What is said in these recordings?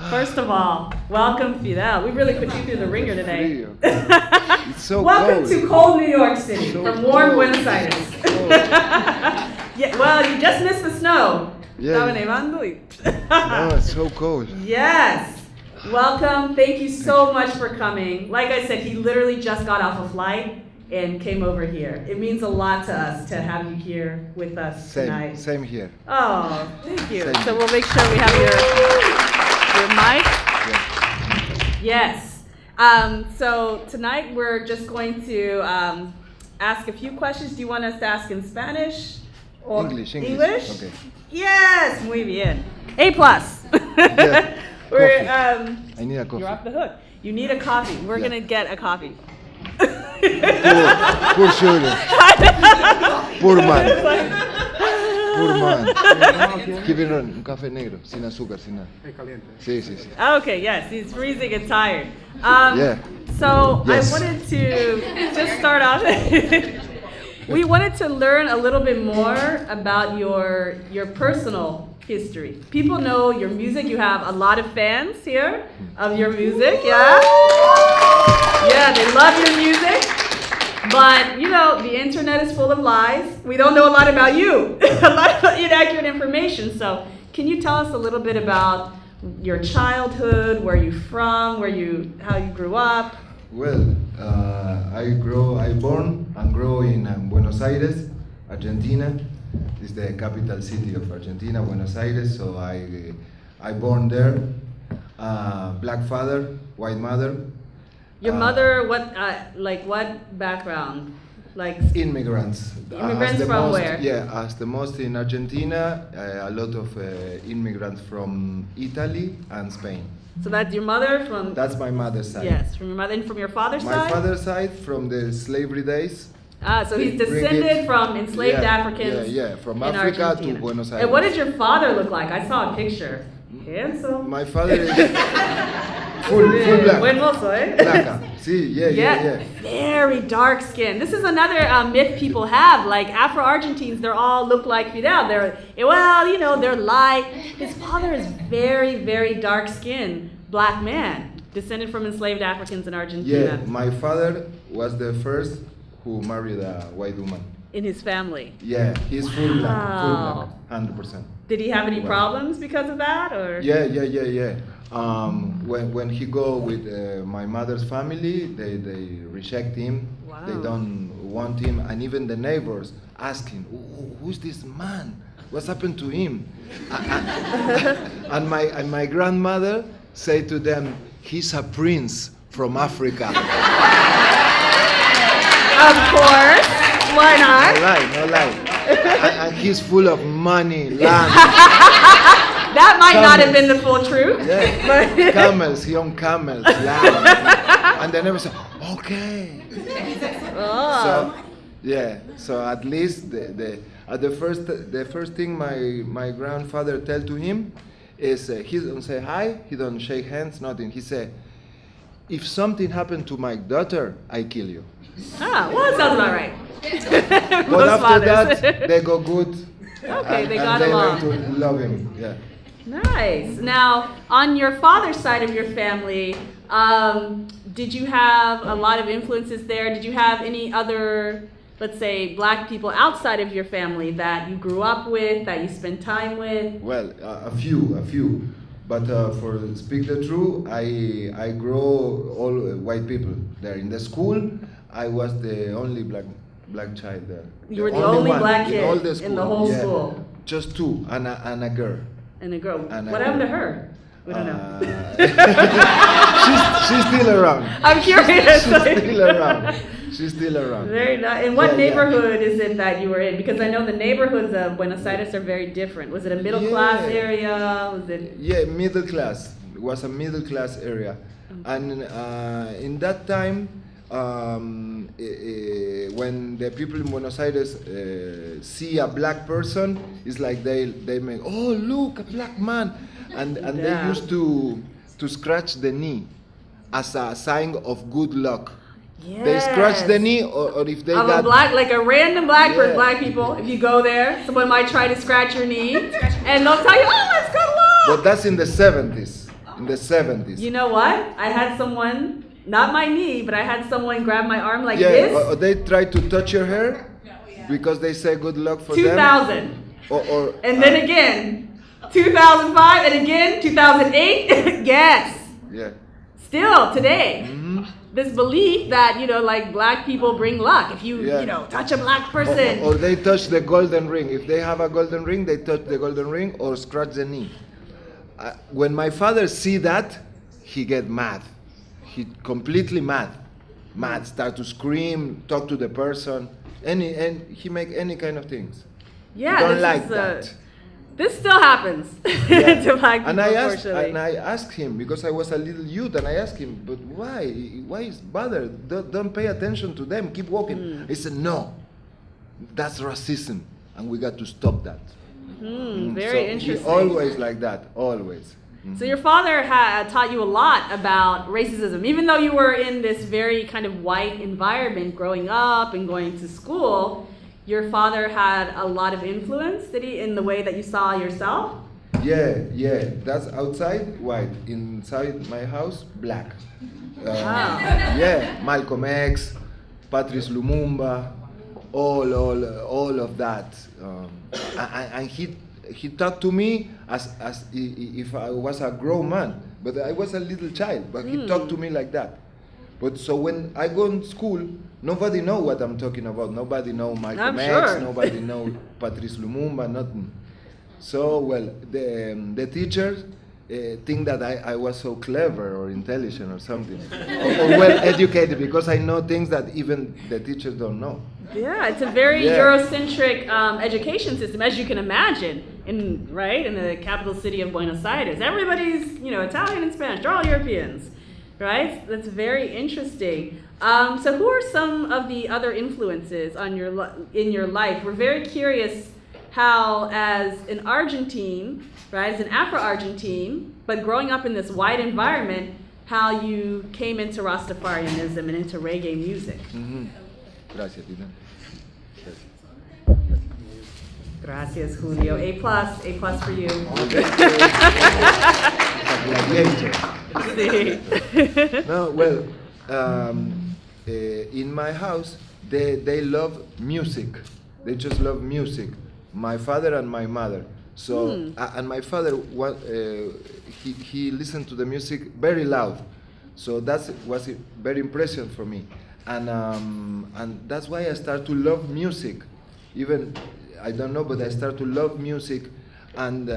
First of all, welcome, Fidel. We really put you through the ringer today. It's so Welcome cold. to cold New York City So from warm cold. Buenos Aires. Yeah, well, you just missed the snow. Yeah. Estaba nevando y- No, it's so cold. Yes. Welcome. Thank you so much for coming. Like I said, he literally just got off a flight and came over here. It means a lot to us to have you here with us tonight. Same here. Oh, thank you. Same. So we'll make sure we have your mic. Yeah. Yes. So tonight we're just going to ask a few questions. Do you want us to ask in Spanish or English. Okay. Yes, muy bien. A plus. Yeah. We're Coffee. I need a coffee. you're off the hook. You need a coffee. We're Yeah. gonna get a coffee. Poor sugar. Poor man. Poor man. Give it un café negro, sin azúcar, sin nada. Sí, sí, sí. Okay, yes, he's freezing and tired. Yeah. So Yes. I wanted to just start off. We wanted to learn a little bit more about your personal history. People know your music. You have a lot of fans here of your music. Yeah. Yeah, they love your music. But you know, the internet is full of lies. We don't know a lot about you. A lot of inaccurate information. So, can you tell us a little bit about your childhood, where you from, how you grew up? Well, I born and grow in Buenos Aires, Argentina. It's the capital city of Argentina, Buenos Aires. So I born there. Black father, white mother. Your mother, what background? Like Immigrants. Immigrants As the from most, where? Yeah, as the most in Argentina, a lot of immigrants from Italy and Spain. so that's your mother from That's my mother's side. yes, from your mother and from your father's My side? father's side, from the slavery days. So he's They bring descended it- from enslaved Yeah, Africans. yeah, from in Africa Argentina. to Buenos Aires. And what did your father look like? I saw a picture. Handsome. My father is full black. Buen mozo, eh? Blanca. See, yeah. Very dark skin. This is another myth people have. Like Afro-Argentines, they all look like Fidel. They're light. His father is very, very dark skinned black man, descended from enslaved Africans in Argentina. Yeah, my father was the first who married a white woman. In his family. Yeah, he's full Wow. black, 100%. Did he have any Wow. problems because of that, or? Yeah. When he go with my mother's family, they reject him. Wow. They don't want him, and even the neighbors asking, "Who's this man? What's happened to him?" and my grandmother say to them, "He's a prince from Africa." Of course. Why not? No lie. and he's full of money, land. That might not have Camels. been the full truth. Yeah. But Camels, he own camels, land. And they never say, okay. oh. So, yeah, so at least the first thing my grandfather tell to him is he don't say hi, he don't shake hands, nothing. He say, if something happened to my daughter, I kill you. Well, that sounds about right. But Most after fathers. that, they go good. Okay, they and got they along. learn to love him. Yeah. Nice. Now, on your father's side of your family, did you have a lot of influences there? Did you have any other, let's say, black people outside of your family that you grew up with, that you spent time with? Well, a few. But for speak the truth, I grow all white people there in the school. I was the only black child there. You were the only one black in kid all the in school. the whole Yeah. school. Just two, and a girl. And a girl. And a What happened to girl. her? We don't know. She's still around. I'm curious. She's still around. Very nice. And what Yeah, neighborhood is it that you were in? Because I know the neighborhoods of Buenos Aires are very different. Was it a middle class Yeah. area? Was it? Yeah, middle class. It was a middle class area. And in that time, when the people in Buenos Aires see a black person, it's like they make, oh, look, a black man. And Yeah. they used to scratch the knee as a sign of good luck. Yes. They scratch the knee, or if they Of got a black, like a random black for Yeah. black people. If you go there, someone might try to scratch your knee, and they'll tell you, "Oh, let's go along." But that's in the 70s. in the 70s. You know what? I had someone, not my knee, but I had someone grab my arm like Yeah, this. or they try to touch your hair because they say good luck for 2000. them. Or And then again, 2005, and again, 2008. Yes. yeah. Still today, Mhm. this belief that, like black people bring luck. If you, Yeah. touch a black person. Or they touch the golden ring. If they have a golden ring, they touch the golden ring or scratch the knee. When my father see that, he get mad. He completely mad. Start to scream, talk to the person, and he make any kind of things. Yeah, Don't this like is, that. This still happens Yeah. to black people, and unfortunately. I asked him because I was a little youth, and I asked him, but why? Why is bothered? Don't pay attention to them. Keep walking. He said, no, that's racism, and we got to stop that. Very So interesting. He always like that, always. So your father had taught you a lot about racism, even though you were in this very kind of white environment growing up and going to school. Your father had a lot of influence, did he, in the way that you saw yourself? Yeah. That's outside white. Inside my house, black. Wow. Yeah, Malcolm X, Patrice Lumumba, all of that. And he talked to me as if I was a grown man, but I was a little child. But he talked to me like that. But so when I go in school, nobody know what I'm talking about. Nobody know Malcolm X. sure. Nobody know Patrice Lumumba. Nothing. So well, the teachers think that I was so clever or intelligent or something, or well educated because I know things that even the teachers don't know. Yeah, it's a very Yeah. Eurocentric education system, as you can imagine, in the capital city of Buenos Aires. Everybody's, Italian and Spanish. They're all Europeans, right? That's very interesting. So who are some of the other influences in your life? We're very curious how, as an Argentine, right, as an Afro-Argentine, but growing up in this white environment, how you came into Rastafarianism and into reggae music. Mm-hmm. Gracias, Tina. Gracias, Julio. A plus for you. Sí. No, well, in my house, they love music. They just love music. My father and my mother. So, and my father, he listened to the music very loud. So that was very impressive for me. And that's why I start to love music. Even, I don't know, but I start to love music. And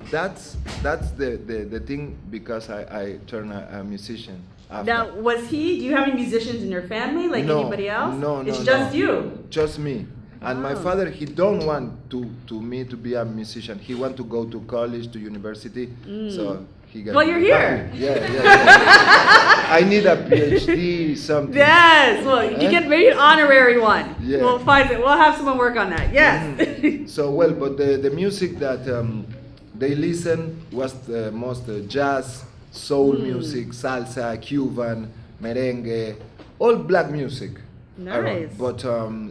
that's the thing because I turn a musician. After. Now, do you have any musicians in your family, like No, anybody else? no, It's just you. Just me. And my father, he don't want to me to be a musician. He want to go to college, to university. So he got. Well, you're here. Yeah. I need a PhD, something. Yes. Well, you get maybe an honorary one. Yeah. We'll find it. We'll have someone work on that. Yes. So well, but the music that they listen was the most jazz, soul music, salsa, Cuban, merengue, all black music. Nice. But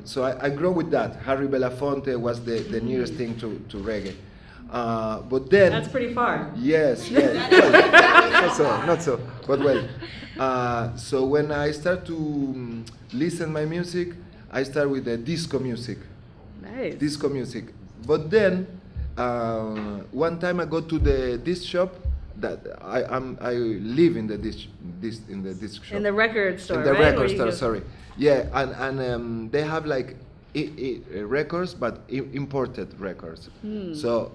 so I grew with that. Harry Belafonte was the nearest thing to reggae. But then That's pretty far. yes. Well, not so. But well, so when I start to listen my music, I start with the disco music. Nice. Disco music. But then one time I go to the disc shop. That I live in the disc shop. In the record store, In the right? record Where you store, go- sorry. Yeah, and they have like records, but imported records. So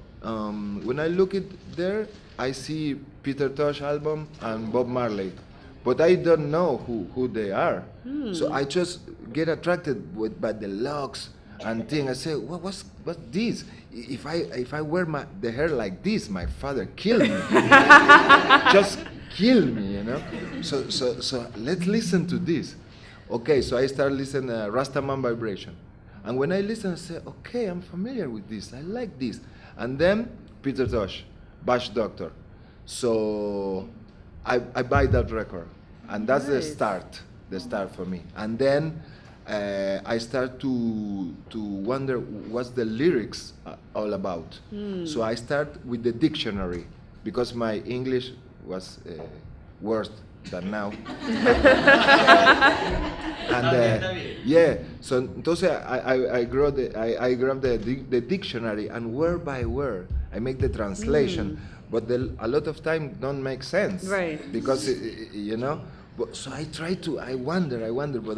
when I look at there, I see Peter Tosh album and Bob Marley, but I don't know who they are. So I just get attracted by the locks and thing. I say, what's this? If I wear the hair like this, my father kill me. Just kill me, So let's listen to this. Okay, so I start listening Rastaman Vibration. And when I listen, I say, okay, I'm familiar with this. I like this. And then Peter Tosh, Bash Doctor. So I buy that record. And that's Nice. the start for me. And then I start to wonder what's the lyrics all about. So I start with the dictionary. because my English was worse than now. And yeah, so entonces I grabbed the dictionary, and word by word I make the translation, but a lot of time don't make sense, Right. because you know. But so I wonder, but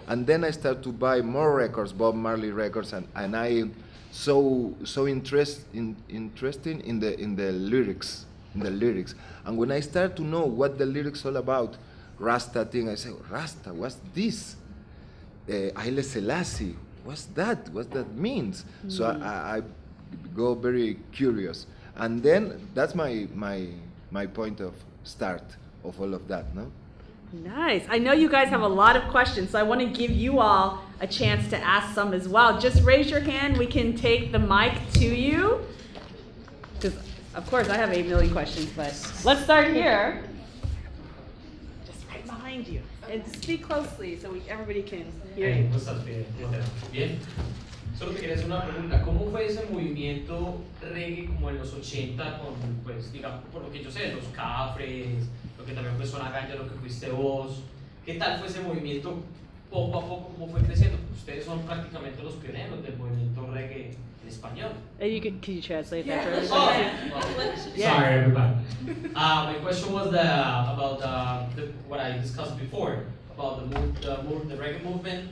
and then I start to buy more records, Bob Marley records, and I so interesting in the lyrics, and when I start to know what the lyrics all about, Rasta thing, I say, Rasta, what's this? Haile Selassie, what's that? What that means? So I go very curious, and then that's my point of start of all of that, no? Nice. I know you guys have a lot of questions, so I want to give you all a chance to ask some as well. Just raise your hand. We can take the mic to you. Because, of course, I have 8 million questions, but let's start here. Just right behind you. And speak closely so everybody can hear you. ¿Cómo estás, Fidel? Bien. Solo te quería hacer una pregunta. ¿Cómo fue ese movimiento reggae como en los 80 con, pues, digamos, por lo que yo sé, los Cafres, lo que también fue Zona Ganja, lo que fuiste vos? ¿Qué tal fue ese movimiento poco a poco, cómo fue creciendo? Ustedes son prácticamente los pioneros del movimiento reggae en español. Can you translate that for Oh, everybody? Yeah. sorry, everybody. My question was about what I discussed before about the reggae movement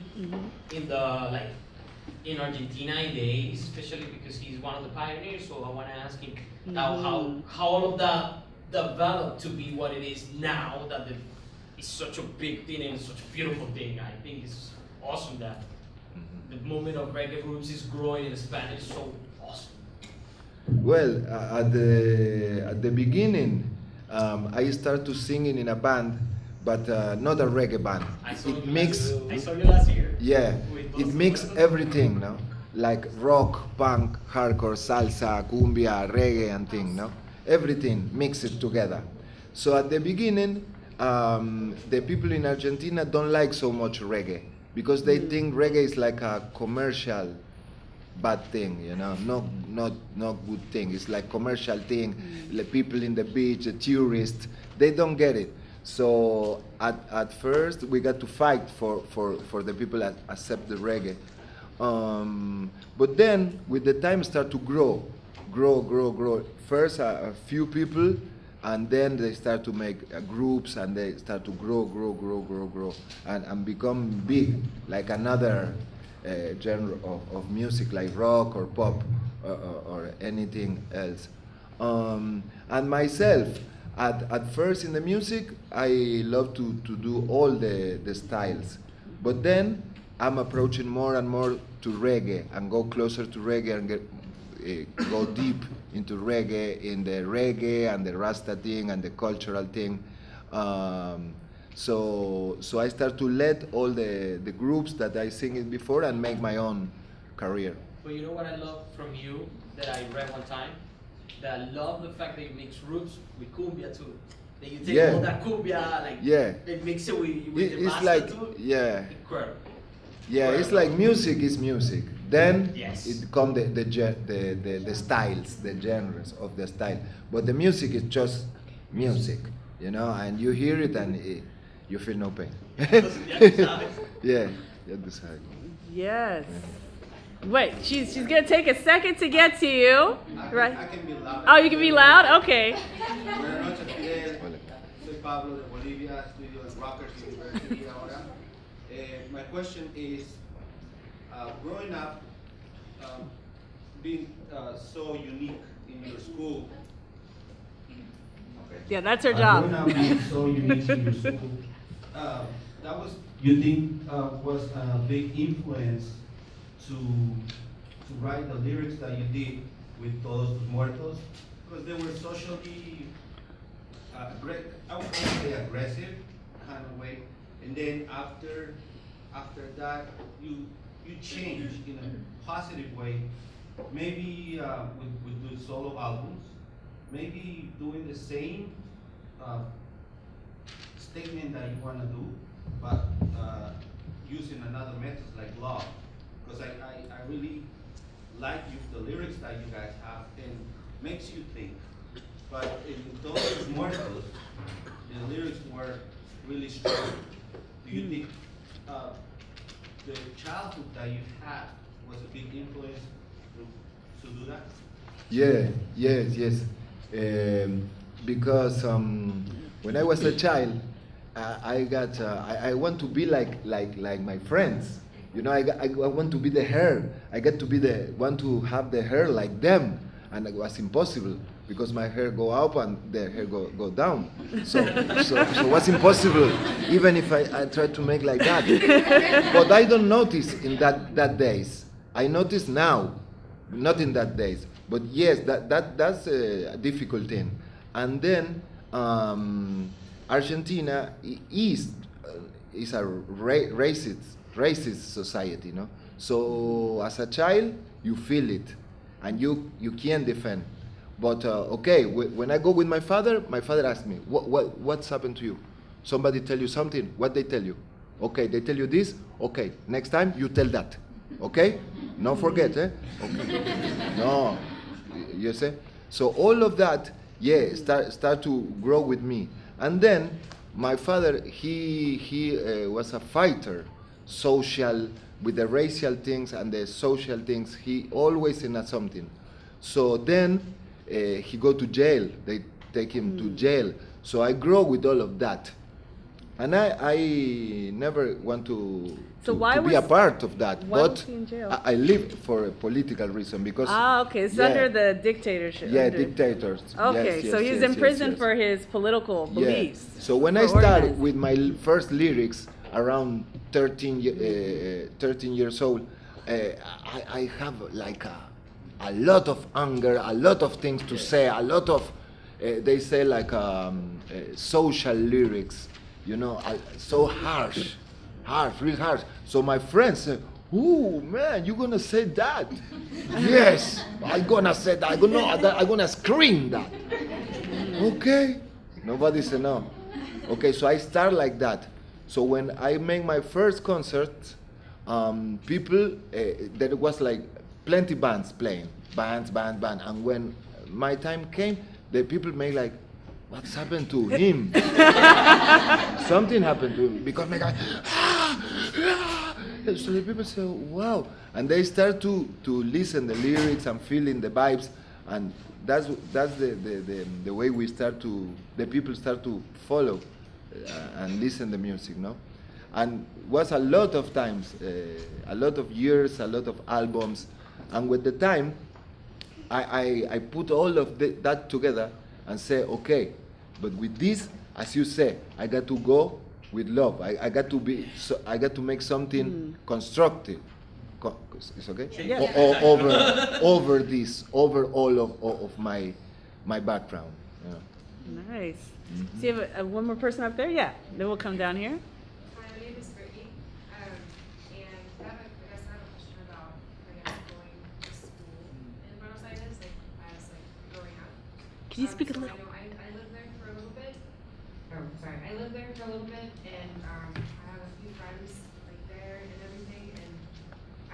in the in Argentina in the 80s, especially because he's one of the pioneers. So I want to ask him now how all of that developed to be what it is now. That it's such a big thing and such a beautiful thing. I think it's awesome that the movement of reggae groups is growing in Spanish. So awesome. Well, at the beginning, I started to singing in a band, but not a reggae band. I saw you last year. Yeah, it mixed everything, no? Like rock, punk, hardcore, salsa, cumbia, reggae, and thing, no? Everything, mix it together. So at the beginning, the people in Argentina don't like so much reggae because they think reggae is like a commercial bad thing, you know, not good thing. It's like commercial thing. The people in the beach, the tourists, they don't get it. So at first we got to fight for the people that accept the reggae. But then with the time start to grow. First a few people, and then they start to make groups, and they start to grow and become big, like another genre of music, like rock or pop or anything else. And myself, at first in the music, I love to do all the styles, but then I'm approaching more and more to reggae and go closer to reggae and go deep into reggae, in the reggae and the Rasta thing and the cultural thing. So I start to let all the groups that I sing it before and make my own career. But you know what I love from you that I read one time? That I love the fact that you mix roots with cumbia too. That you take all that cumbia, and mix it with the It's Rasta like, too. yeah. Incredible. Yeah, it's like music is music. Then Yes. it come the styles, the genres of the style. But the music is just music, you know, and you hear it and you feel no pain. Yeah, you decide. Yes. Wait, she's gonna take a second to get to you, right? I can be loud. Oh, you can be loud? Okay. Buenas noches, Fidel. Soy Pablo de Bolivia, estudio en Rutgers University ahora. My question is, growing up, being so unique in your school. Okay. Yeah, that's her Growing job. up being so unique in your school, that was, you think, was a big influence to write the lyrics that you did with Todos Tus Muertos, because they were socially I would say aggressive kind of way, and then after that you change in a positive way, maybe with solo albums, maybe doing the same statement that you want to do, but using another method like love. Because I really like the lyrics that you guys have, and makes you think. But in those muertos, the lyrics were really strong. Do you think the childhood that you had was a big influence to do that? Yeah, yes. Because when I was a child, I want to be like my friends. You know, I want to be the hair. I get to be the want to have the hair like them, and it was impossible because my hair go up and their hair go down. So it was impossible, even if I tried to make like that. But I don't notice in that days. I notice now, not in that days. But yes, that's a difficult thing. And then Argentina is a racist society, no? So as a child, you feel it, and you can't defend. But okay, when I go with my father asks me, what's happened to you? Somebody tell you something? What they tell you? Okay, they tell you this. Okay, next time you tell that. Okay, no forget, eh? Okay. No, you see. So all of that, yeah, start to grow with me, and then my father, he was a fighter, social, with the racial things and the social things. He always in a something. So then he go to jail. They take him to jail. So I grow with all of that, and I never want to be a part of that. Why But was he in jail? I live for a political reason because Okay, it's yeah. under the dictatorship. Yeah, under- dictators. Okay, Yes, so yes, he's yes, in prison yes. for his political beliefs. So when for I started organizing. with my first lyrics around 13 years old, I have like a lot of anger, a lot of things to say, a lot of, they say like social lyrics, you know, so harsh, real harsh. So my friends say, "Ooh, man, you gonna say that?" Yes, I gonna say that. I gonna scream that. Okay, nobody said no. Okay, so I start like that. So when I make my first concert, people, there was like plenty bands playing, band, and when my time came, the people make like, what's happened to him? Something happened to him because my guy, so the people say, wow, and they start to listen the lyrics and feeling the vibes, and that's the way the people start to follow and listen the music, no? And was a lot of times, a lot of years, a lot of albums, and with the time, I put all of that together and say, okay, but with this, as you say, I got to go with love. I got to be, I got to make something constructive. It's okay? Yeah. Over this, over all of my background. You know? Nice. So you have one more person up there? Yeah. Then we'll come down here. Hi, my name is Brittany, and I have a question about, going to school in Buenos Aires, as growing up. Can you speak a So little? I know I lived there for a little bit. I lived there for a little bit, and I have a few friends there and everything, and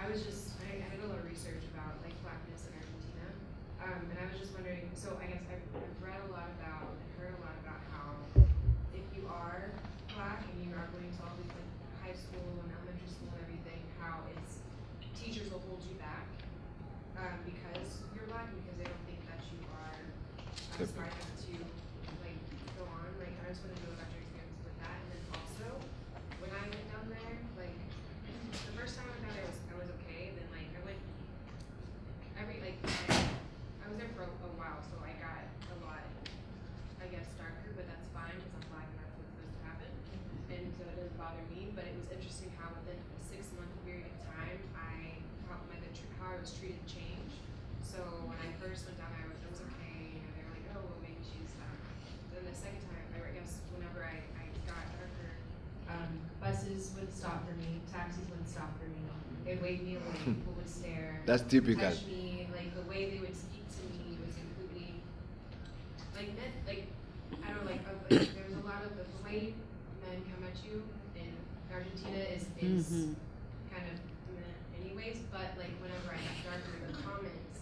I did a lot of research about blackness in Argentina, and I was just wondering. So I guess I've read a lot about and heard a lot about how if you are black and you are going to all these high school and elementary school and everything, how teachers will hold you back because you're black and because they don't think that you are smart enough to go on. I just want to know about your experience with that, and then also when I went down there, the first time I went down there I was okay. Then I went I was there for a while, so I got a lot, I guess, darker, but that's fine because I'm black and that's what's supposed to happen, and so it doesn't bother me. But it was interesting how within a 6-month period of time, how I was treated changed. So when I first went down, it was okay. They were like, oh, well, maybe she's. Then the second time, I guess, whenever I got darker, buses would stop for me, taxis would stop for me. They'd wave me away. People would stare. That's typical. Touch me. The way they would speak to me was completely I don't know, there's a lot of the way men come at you in Argentina is kind of anyways, but whenever I got darker, the comments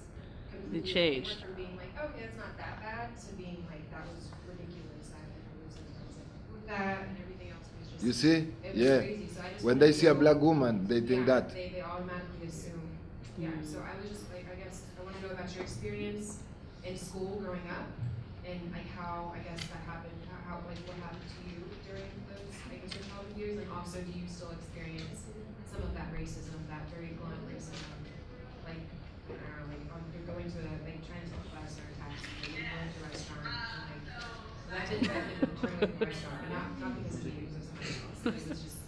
completely changed. went from being okay, it's not that bad, to being thought was ridiculous. That it was like that and everything else was just. You see? It was Yeah. crazy. So I just When wanted they to see a know- black woman, they think yeah, that. They automatically assume. Yeah. So I was just like, I guess I want to know about your experience in school growing up, and like how I guess that happened. How like what happened to you during those I guess your childhood years, and also do you still experience some of that racism, that very blunt racism, like I don't know, like you're going to like trying to take a bus or a taxi, or you're going to a restaurant, and like that didn't turn away from the restaurant, but not because of you, it was something else. But it was just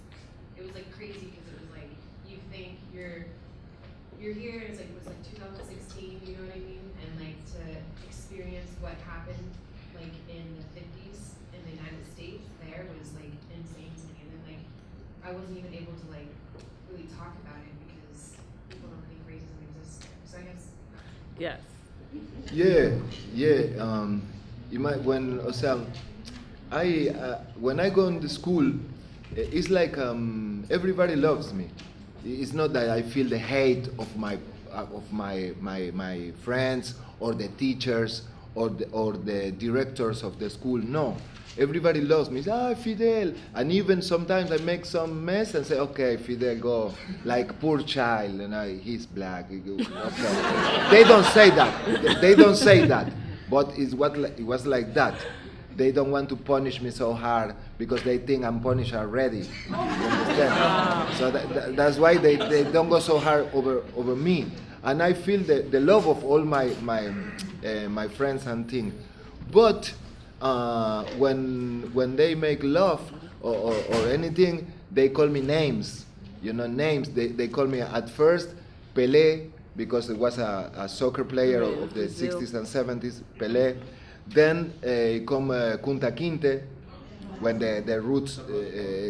it was like crazy because it was like you think you're here, and it's like it was like 2016, you know what I mean, and like to experience what happened like in the 50s in the United States there was like insane to me, and then like I wasn't even able to like really talk about it because people don't think racism exists there. So I guess Yes. Yeah. You might when o sea, when I go into school, it's like everybody loves me. It's not that I feel the hate of my friends or the teachers or the directors of the school. No, everybody loves me. Fidel, and even sometimes I make some mess and say, okay, Fidel, go. Like poor child, and he's black. Okay, they don't say that. They don't say that, but it was like that. They don't want to punish me so hard because they think I'm punished already. You understand? So that's why they don't go so hard over me. And I feel the love of all my friends and things. But when they make love or anything, they call me names. You know, names. They call me at first Pelé, because it was a soccer player of the Brazil. 60s and 70s, Pelé. Then come Kunta Kinte, when the roots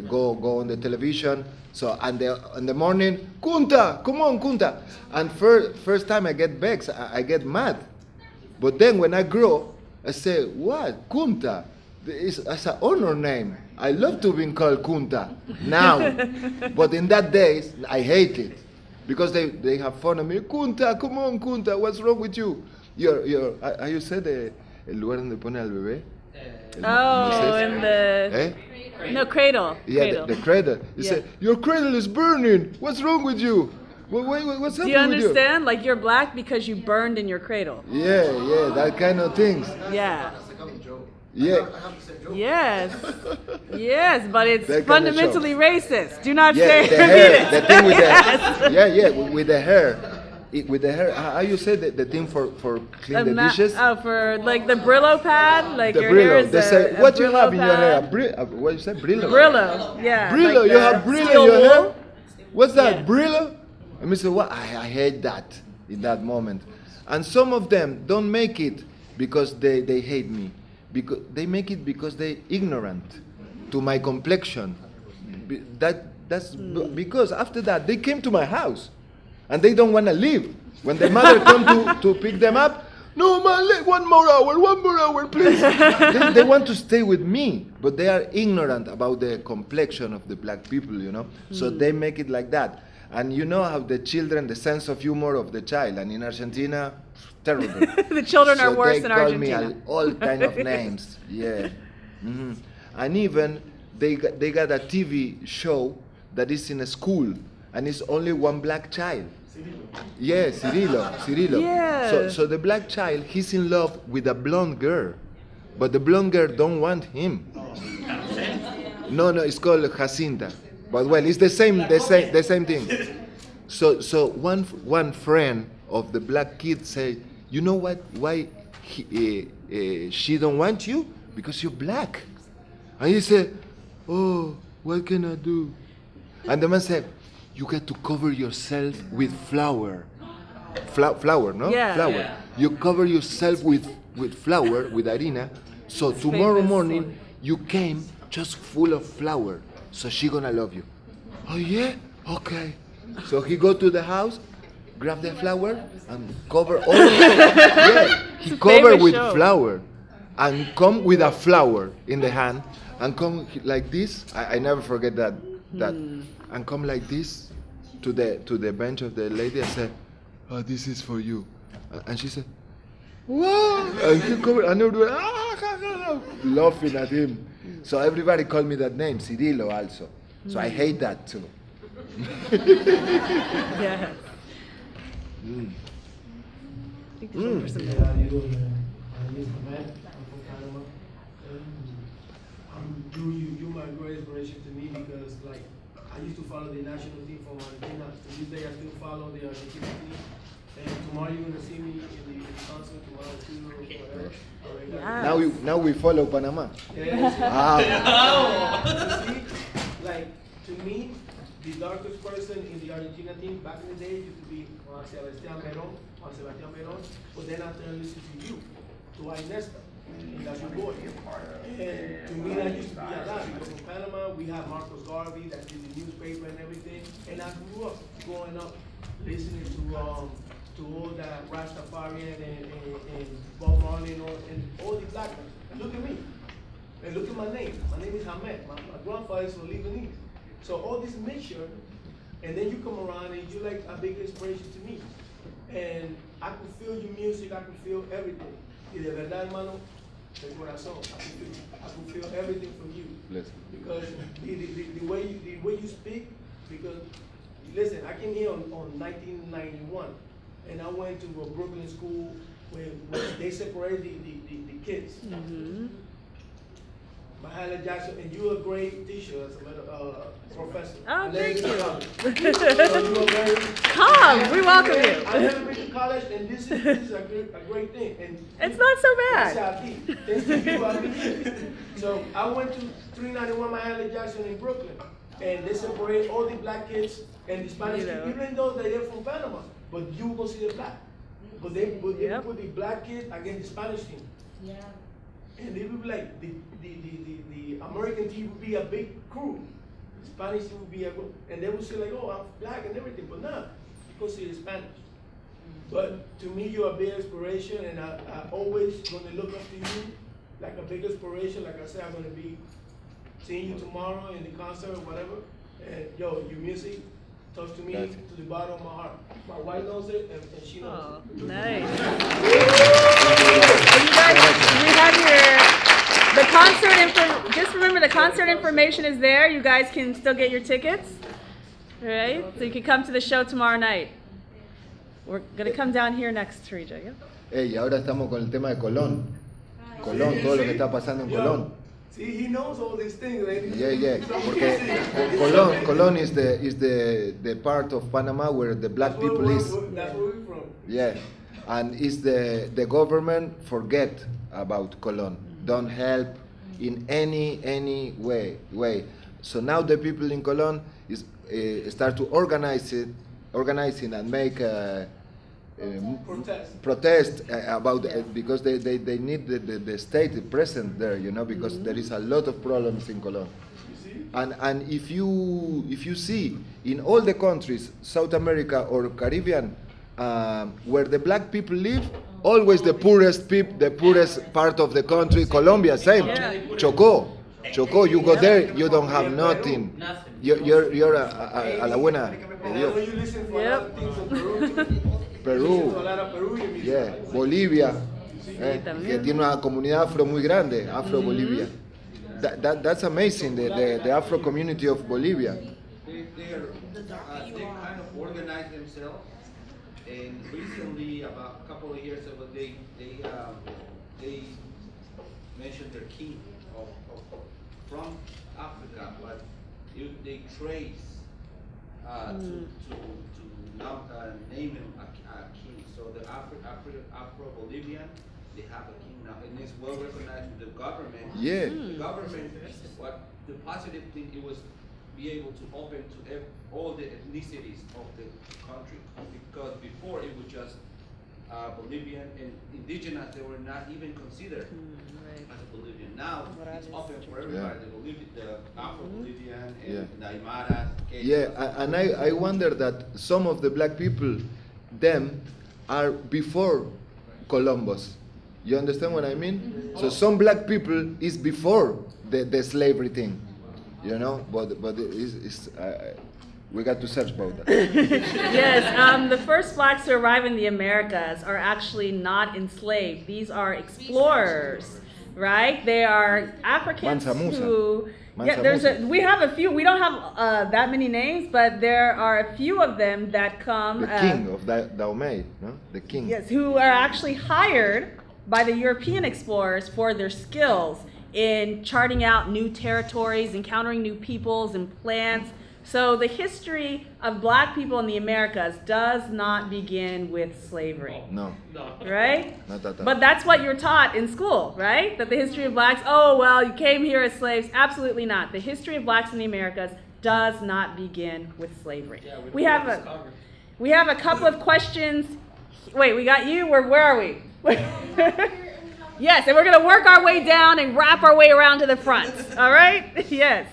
go on the television. So in the morning, Kunta, come on, Kunta. And first time I get vexed, I get mad. But then when I grow, I say, what, Kunta? It's an honor name. I love to be called Kunta now. But in that days, I hate it. Because they have fun of me. Kunta, come on, Kunta, what's wrong with you? How you said el lugar donde pone al bebé? Oh, in the Eh? no cradle. Yeah, Cradle. the cradle. You Yeah. say, your cradle is burning. What's wrong with you? What's Do happening you with you? understand? Like you're black because you burned in your cradle. Yeah, that kind of things. Yeah. Yeah. Yes. Yes, but it's That kind of fundamentally racist. Do not Yeah, say the repeat hair, it. the thing with Yes. with the hair. With the hair, how you say the thing for clean the dishes? Oh, for like the Brillo pad, like The your hair Brillo. is They say, a what you Brillo have in your hair? pad. What you say? Brillo. Brillo, yeah. Brillo, like you the have Brillo steel in your hair? wool. What's that? Yeah. Brillo? And me say, what? I hate that in that moment. And some of them don't make it because they hate me. Because they make it because they ignorant to my complexion. That's because after that they came to my house and they don't want to leave. When the mother come to pick them up, no man, one more hour, please. They want to stay with me, but they are ignorant about the complexion of the black people, you know. So they make it like that. And you know how the children, the sense of humor of the child, and in Argentina, terrible. The children are So worse they in call Argentina. me all kind of names. Yeah. And even they got a TV show that is in a school, and it's only one black child. Yeah, Cirilo. Yeah. So the black child, he's in love with a blonde girl, but the blonde girl don't want him. No, it's called Jacinta. But well, it's the same thing. So one friend of the black kid say, you know what? Why she don't want you? Because you're black. And he said, oh, what can I do? And the man said, you get to cover yourself with flour. Flour, no? Yeah. Flour. Yeah. You cover yourself with flour, with harina. So tomorrow famous morning, one. you came just full of flour. So she gonna love you. Oh yeah? Okay. So he go to the house, grab the flour, and cover all of it. Yeah, he His cover favorite with show. flour. And come with a flower in the hand, and come like this. I never forget that. And come like this to the bench of the lady and said, oh, this is for you. And she said, what? And he covered, and they were doing, laughing at him. So everybody called me that name, Cirilo also. So I hate that too. Yeah. Mm. I think there's one person there. Yeah, you doing, my name is Matt. I'm from Panama. You my great inspiration to me because like I used to follow the national team from Argentina. To this day, I still follow the Argentina team. And tomorrow you're gonna see me in the concert tomorrow too or whatever. Yeah. Now we follow Panama. Ah. See, like to me, the darkest person in the Argentina team back in the day used to be Juan Sebastián Verón, but then after I listened to you, to Inesta, and that's your boy. And to me that used to be a lot because in Panama we have Marcos Garvey that did the newspaper and everything, and I grew up growing up listening to all that Rastafarian and Bob Marley and all the black men. And look at me. And look at my name. My name is Hamed. My grandfather is from Lebanese. So all this mixture, and then you come around and you're like a big inspiration to me. And I could feel your music, I could feel everything. Y de verdad, hermano, de corazón, I could feel everything from you. Bless. Because the way you speak, because listen, I came here on 1991, and I went to a Brooklyn school where they separated the kids. Mm-hmm. Mahalia Jackson, and you're a great teacher as a professor. Oh, thank you. So you are very. Come, we welcome you. I've never been to college, and this is a great thing. And It's not so bad. Thanks to you, I've been here. So I went to 391 Mahalia Jackson in Brooklyn, and they separated all the black kids and the Spanish You know. kids, even though they're from Panama, but you were considered black. But they put Yep. the black kid against the Spanish team. Yeah. And they would be like, the American team would be a big crew. The Spanish team would be a group. And they would say like, oh, I'm black and everything, but nah, because you're Spanish. But to me, you're a big inspiration, and I always gonna look up to you like a big inspiration. Like I said, I'm gonna be seeing you tomorrow in the concert or whatever. And yo, your music touched to me Gracias. to the bottom of my heart. My wife knows it, and she knows Oh, it. nice. And you guys, we have the concert info. Just remember, the concert information is there. You guys can still get your tickets. All right, so you can come to the show tomorrow night. We're gonna come down here next, Teresa. Yeah. Hey, ahora estamos con el tema de Colón. Colón, todo lo que está pasando en Colón. See, he knows all these things. Right? Yeah. Porque Colón is the part of Panama where the black people is. That's where we're from. Yeah, and it's the government forget about Colón. Don't help in any way. So now the people in Colón is start to organizing and make protest about because they need the state present there, you know, because there is a lot of problems in Colón. And if you see in all the countries, South America or Caribbean, where the black people live, always the poorest part of the country. Colombia, same. Yeah. Chocó, you go there, you don't have nothing. You're a la buena de And I know Dios. you listen for a lot of things in Peru. Too. Peru. You listen to a lot of Peruvian music. Yeah, Bolivia, que también. tiene una comunidad afro muy grande, Afro-Bolivia. That's amazing, the Afro community of Bolivia. They kind of organize themselves, and recently, about a couple of years ago, they mentioned their king from Africa, but they trace to name him a king. So the Afro-Bolivian, they have a king now, and it's well recognized with the government. Yeah. The government, what the positive thing, it was be able to open to all the ethnicities of the country, because before it was just Bolivian and indigenous, they were not even considered as a Bolivian. Now it's open for everybody, the Afro-Bolivian and the Aymaras. Yeah, and I wonder that some of the black people, them, are before Columbus. You understand what I mean? So some black people is before the slavery thing, you know. But we got to search about that. Yes, the first blacks to arrive in the Americas are actually not enslaved. These are explorers. right? They are Africans Mansa Musa. who. Mansa Yeah, there's Musa. we have a few. We don't have that many names, but there are a few of them that come. The king of Dahomey, no? The king. Yes, who are actually hired by the European explorers for their skills in charting out new territories, encountering new peoples and plants. So the history of black people in the Americas does not begin with slavery, No, No. right? not at all. But that's what you're taught in school, right? That the history of blacks, oh, well, you came here as slaves. Absolutely not. The history of blacks in the Americas does not begin with slavery. Yeah, We have a discovered. we have a couple of questions. Wait, we got you? Where are we? Yes, and we're going to work our way down and wrap our way around to the front. All right? Yes.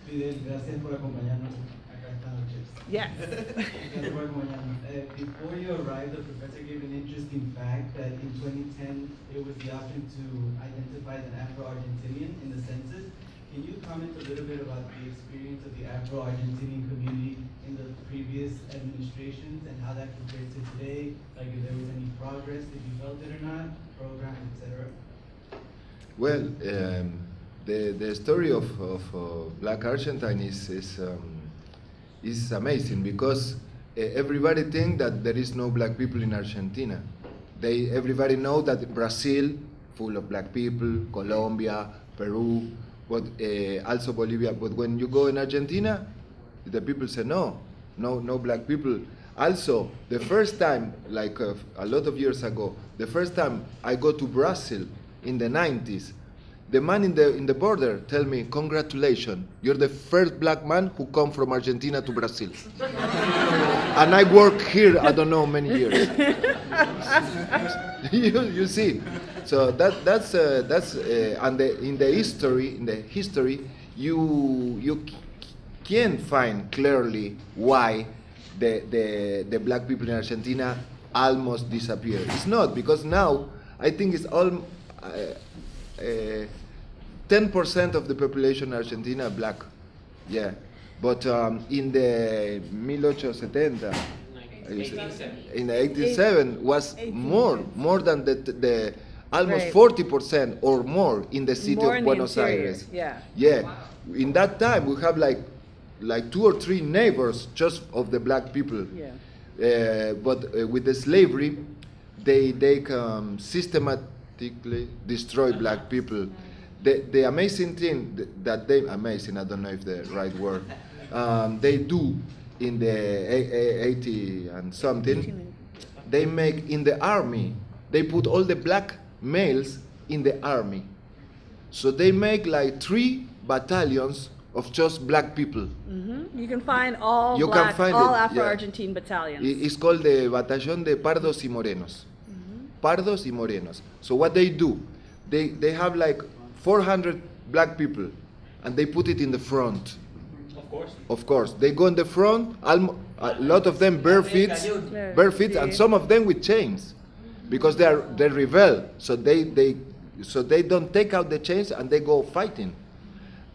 Fidel, gracias por acompañarnos. Acá están los chips. Yes. Gracias por acompañarnos. Before you arrived, the professor gave an interesting fact that in 2010 it was the option to identify as an Afro-Argentinian in the census. Can you comment a little bit about the experience of the Afro-Argentinian community in the previous administrations and how that compared to today? Like if there was any progress, if you felt it or not, programs, etc. Well, the story of Black Argentine is amazing because everybody think that there is no black people in Argentina. Everybody know that Brazil full of black people, Colombia, Peru, but also Bolivia. But when you go in Argentina, the people say no black people. Also, the first time, like a lot of years ago, the first time I go to Brazil in the 90s, the man in the border tell me, congratulations, you're the first black man who come from Argentina to Brazil. And I work here, I don't know, many years. you see, so that's and in the history, you can find clearly why the black people in Argentina almost disappeared. It's not, because now I think it's all 10% of the population in Argentina black. Yeah, but in the 1870, in the 87 was more than the almost Right. 40% or more in the city More of in the Buenos interior, Aires. yeah. Yeah, in that time we have like 2 or 3 neighbors just of the black people. Yeah. But with the slavery, they systematically destroy black people. The amazing thing that amazing, I don't know if the right word, they do in the 80 and something, they make in the army, they put all the black males in the army. So they make like 3 battalions of just black people. Mm-hmm. You can find all You black, can find all it, yeah. Afro-Argentine battalions. It's called the Batallón de Pardos y Morenos. Pardos y Morenos. So what they do, they have like 400 black people, and they put it in the front. Of course. Of course, they go in the front. A lot of them bare feet, and some of them with chains, because they rebel. So they don't take out the chains and they go fighting.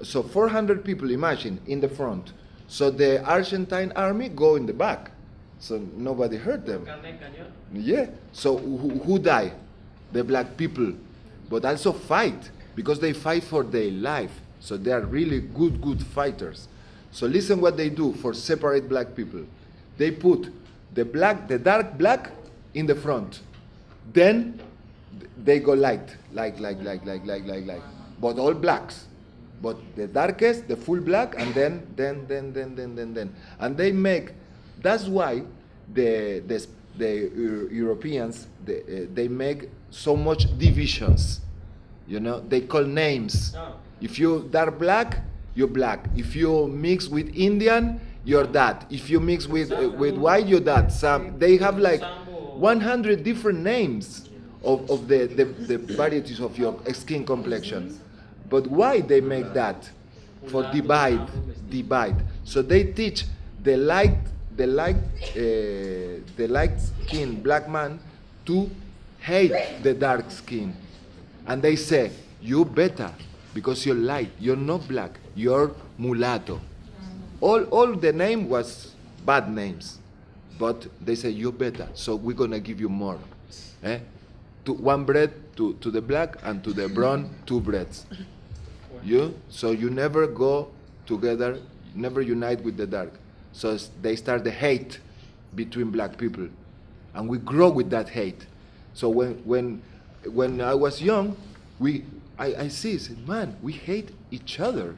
So 400 people, imagine, in the front. So the Argentine army go in the back. So nobody hurt them. Yeah. So who die? The black people. But also fight, because they fight for their life. So they are really good fighters. So listen what they do for separate black people. They put the dark black in the front. Then they go light. But all blacks. But the darkest, the full black, and then. And they make, that's why the Europeans, they make so much divisions. You know, they call names. Oh. If you dark black, you're black. If you mix with Indian, you're that. If you mix with white, you're that. They have like 100 different names of the varieties of your skin complexion. But why they make that? For divide. So they teach the light skin black man to hate the dark skin, and they say, you better, because you're light, you're not black, you're mulatto. All the name was bad names, but they say, you better, so we're gonna give you more. To one bread, to the black and to the brown two breads. So you never go together, never unite with the dark. So they start the hate between black people, and we grow with that hate. So when I was young, I see, said, man, we hate each other.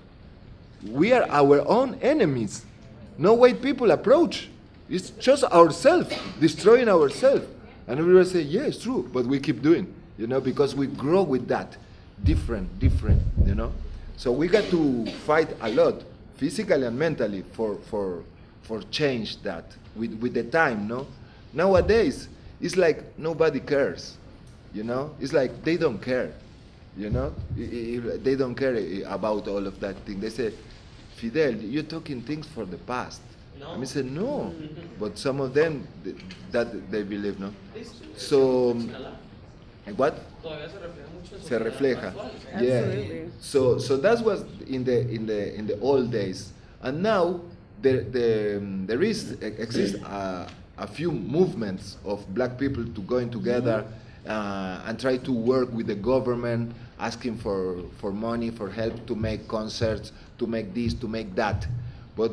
We are our own enemies. No white people approach. It's just ourselves, destroying ourselves. And everybody say, yeah, it's true, but we keep doing, because we grow with that. Different, So we got to fight a lot, physically and mentally, for change that with the time, no? Nowadays, it's like nobody cares, It's like they don't care, They don't care about all of that thing. They say, Fidel, you're talking things for the past. No. I said, no, but some of them, that they believe, no? So, what? Todavía se refleja mucho en Se sociedad refleja. actual. Yeah. Absolutely. So that was in the old days, and now there exists a few movements of black people to going together and try to work with the government, asking for money, for help to make concerts, to make this, to make that, but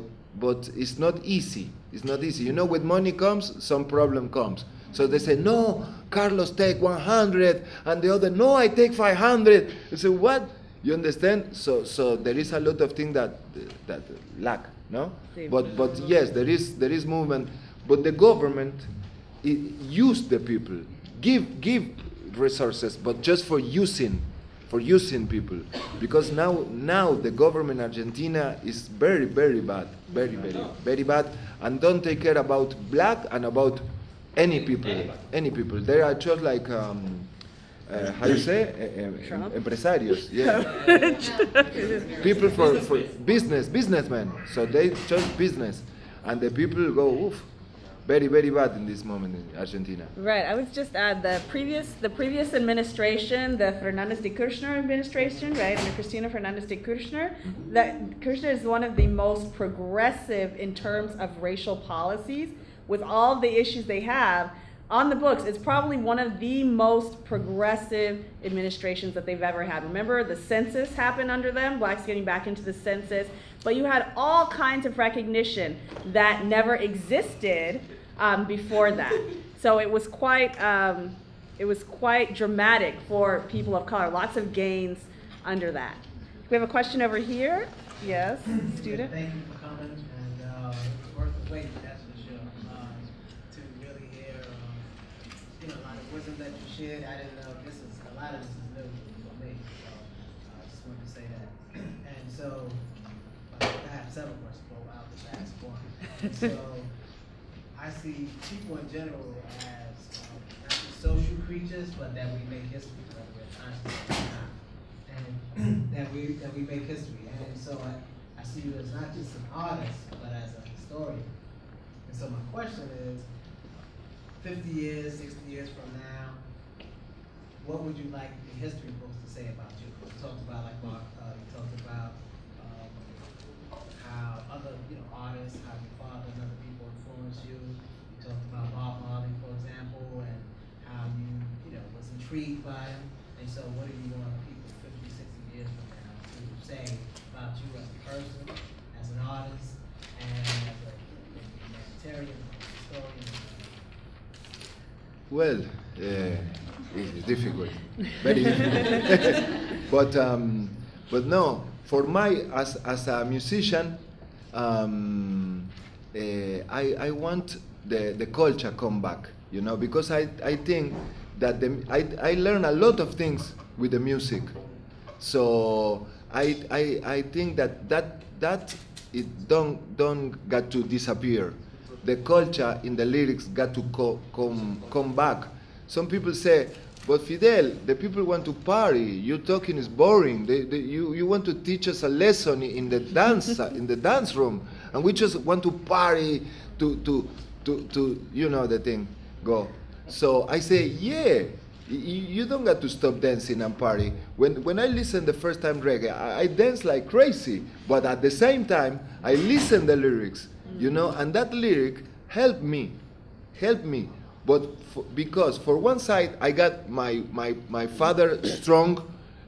it's not easy. It's not easy. When money comes, some problem comes. So they say, no, Carlos take 100, and the other, no, I take 500. You say, what? You understand? So there is a lot of things that lack, no? But yes, there is movement. But the government use the people, give resources, but just for using people, because now the government in Argentina is very, very bad, very, very, very bad, and don't take care about black and about any people. They are just like how you say, empresarios, yeah. People for businessmen. So they just business, and the people go oof, very, very bad in this moment in Argentina. Right. I would just add the previous administration, the Fernández de Kirchner administration, right, and the Cristina Fernández de Kirchner. That Kirchner is one of the most progressive in terms of racial policies. With all the issues they have on the books, it's probably one of the most progressive administrations that they've ever had. Remember, the census happened under them, blacks getting back into the census, but you had all kinds of recognition that never existed before that. So it was quite dramatic for people of color. Lots of gains under that. We have a question over here. Yes, student. Thank you for coming, and it's worth the wait, that's for sure. To really hear, a lot of wisdom that you shared. I didn't know a lot of this is new for me, so I just wanted to say that. And so, I have several questions, but I'll just ask one. So, I see people in general as not just social creatures, but that we make history, whether we're conscious or not, and that we make history. And so I see you as not just an artist, but as a historian. And so my question is, 50 years, 60 years from now, what would you like the history books to say about you? You talked about Mark, you talked about how other artists, how your father and other people influenced you. You talked about Bob Marley, for example, and how you was intrigued by him. And so what do you want people 50, 60 years from now to say about you as a person, as an artist, and as a humanitarian, historian? Well, it's difficult, very difficult. But no, for as a musician, I want the culture come back, because I think that I learn a lot of things with the music. So I think that it don't got to disappear. The culture in the lyrics got to come back. Some people say, but Fidel, the people want to party. You talking is boring. You want to teach us a lesson in the dance room, and we just want to party to the thing go. So I say, yeah, you don't got to stop dancing and party. When I listen the first time reggae, I dance like crazy, but at the same time I listen the lyrics, and that lyric helped me. but because for one side I got my father's strong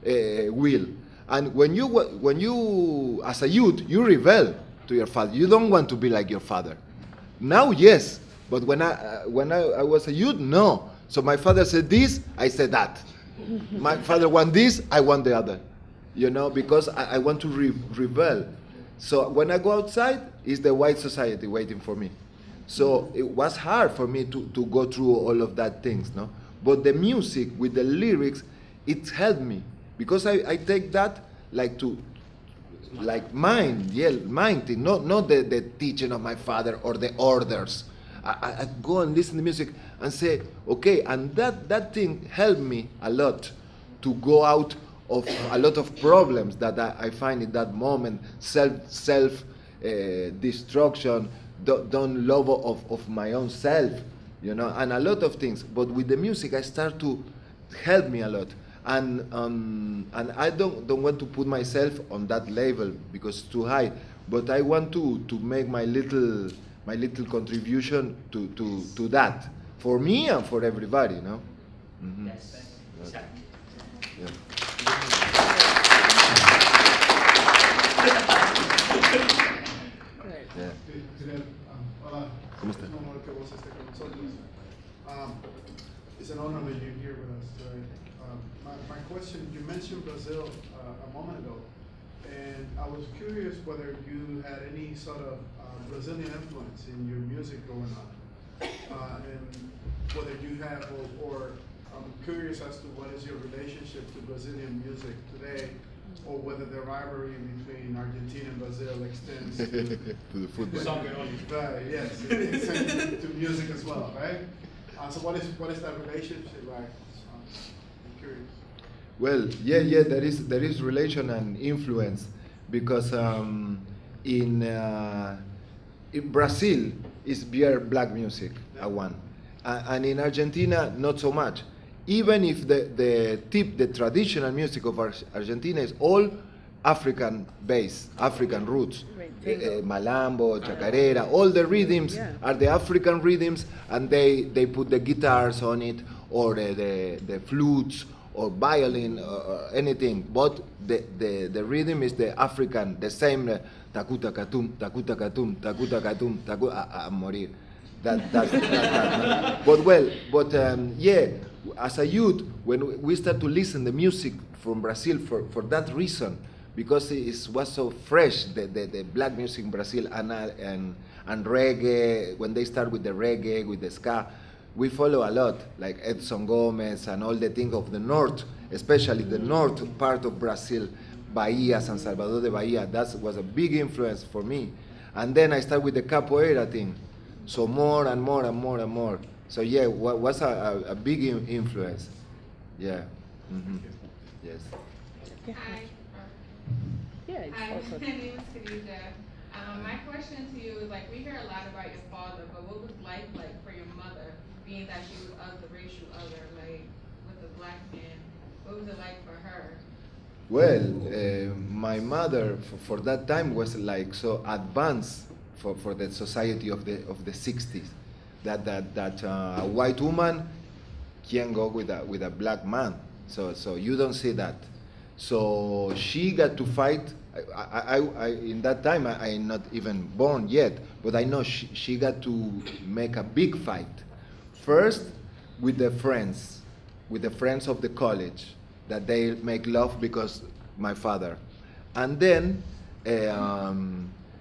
will, and when you as a youth you rebel to your father. You don't want to be like your father. Now yes, but when I was a youth, no. So my father said this, I said that. My father want this, I want the other. You know, because I want to rebel. So when I go outside, it's the white society waiting for me. So it was hard for me to go through all of that things, no? But the music with the lyrics, it helped me. Because I take that like mine thing, not the teaching of my father or the orders. I go and listen to music and say, okay, and that thing helped me a lot to go out of a lot of problems that I find in that moment, self destruction, don't love of my own self, you know, and a lot of things. But with the music, I start to help me a lot, and I don't want to put myself on that level because it's too high. But I want to make my little contribution to that for me and for everybody, you know. Mm-hmm. Yes, exactly. Yeah. Yeah. Hola, ¿Cómo está? es un honor que vos estés con nosotros. It's an honor that you're here with us today. My question, you mentioned Brazil a moment ago, and I was curious whether you had any sort of Brazilian influence in your music going on, and whether you have, or I'm curious as to what is your relationship to Brazilian music today, or whether the rivalry between Argentina and Brazil extends to the football. Soccer only. right, yes, it extends to music as well, right? So what is that relationship like? I'm curious. Well, yeah, there is relation and influence because in Brazil is pure black music, one, and in Argentina not so much. Even if the traditional music of Argentina is all African base, African roots, malambo, chacarera, all the rhythms are the African rhythms, and they put the guitars on it, or the flutes, or violin, or anything. But the rhythm is the African, the same takuta katum, takuta katum, takuta katum, takuta a morir. That's that. But yeah. As a youth, when we start to listen the music from Brazil for that reason, because it was so fresh, the black music in Brazil and reggae, when they start with the reggae, with the ska, we follow a lot, like Edson Gomez and all the things of the north, especially the north part of Brazil, Bahia, San Salvador de Bahia. That was a big influence for me. And then I start with the capoeira thing, so more and more and more and more. So yeah, was a big influence. Yeah. Mm-hmm. Yes. Hi. Yeah. Hi, my name is Khadija. My question to you is, like, we hear a lot about your father, but what was life like for your mother, being that she was of the racial other, like with a black man? What was it like for her? Well, my mother for that time was like so advanced for the society of the 60s. That a white woman can go with a black man, so you don't see that. So she got to fight. I in that time I'm not even born yet, but I know she got to make a big fight. First with the friends of the college, that they make love because my father, and then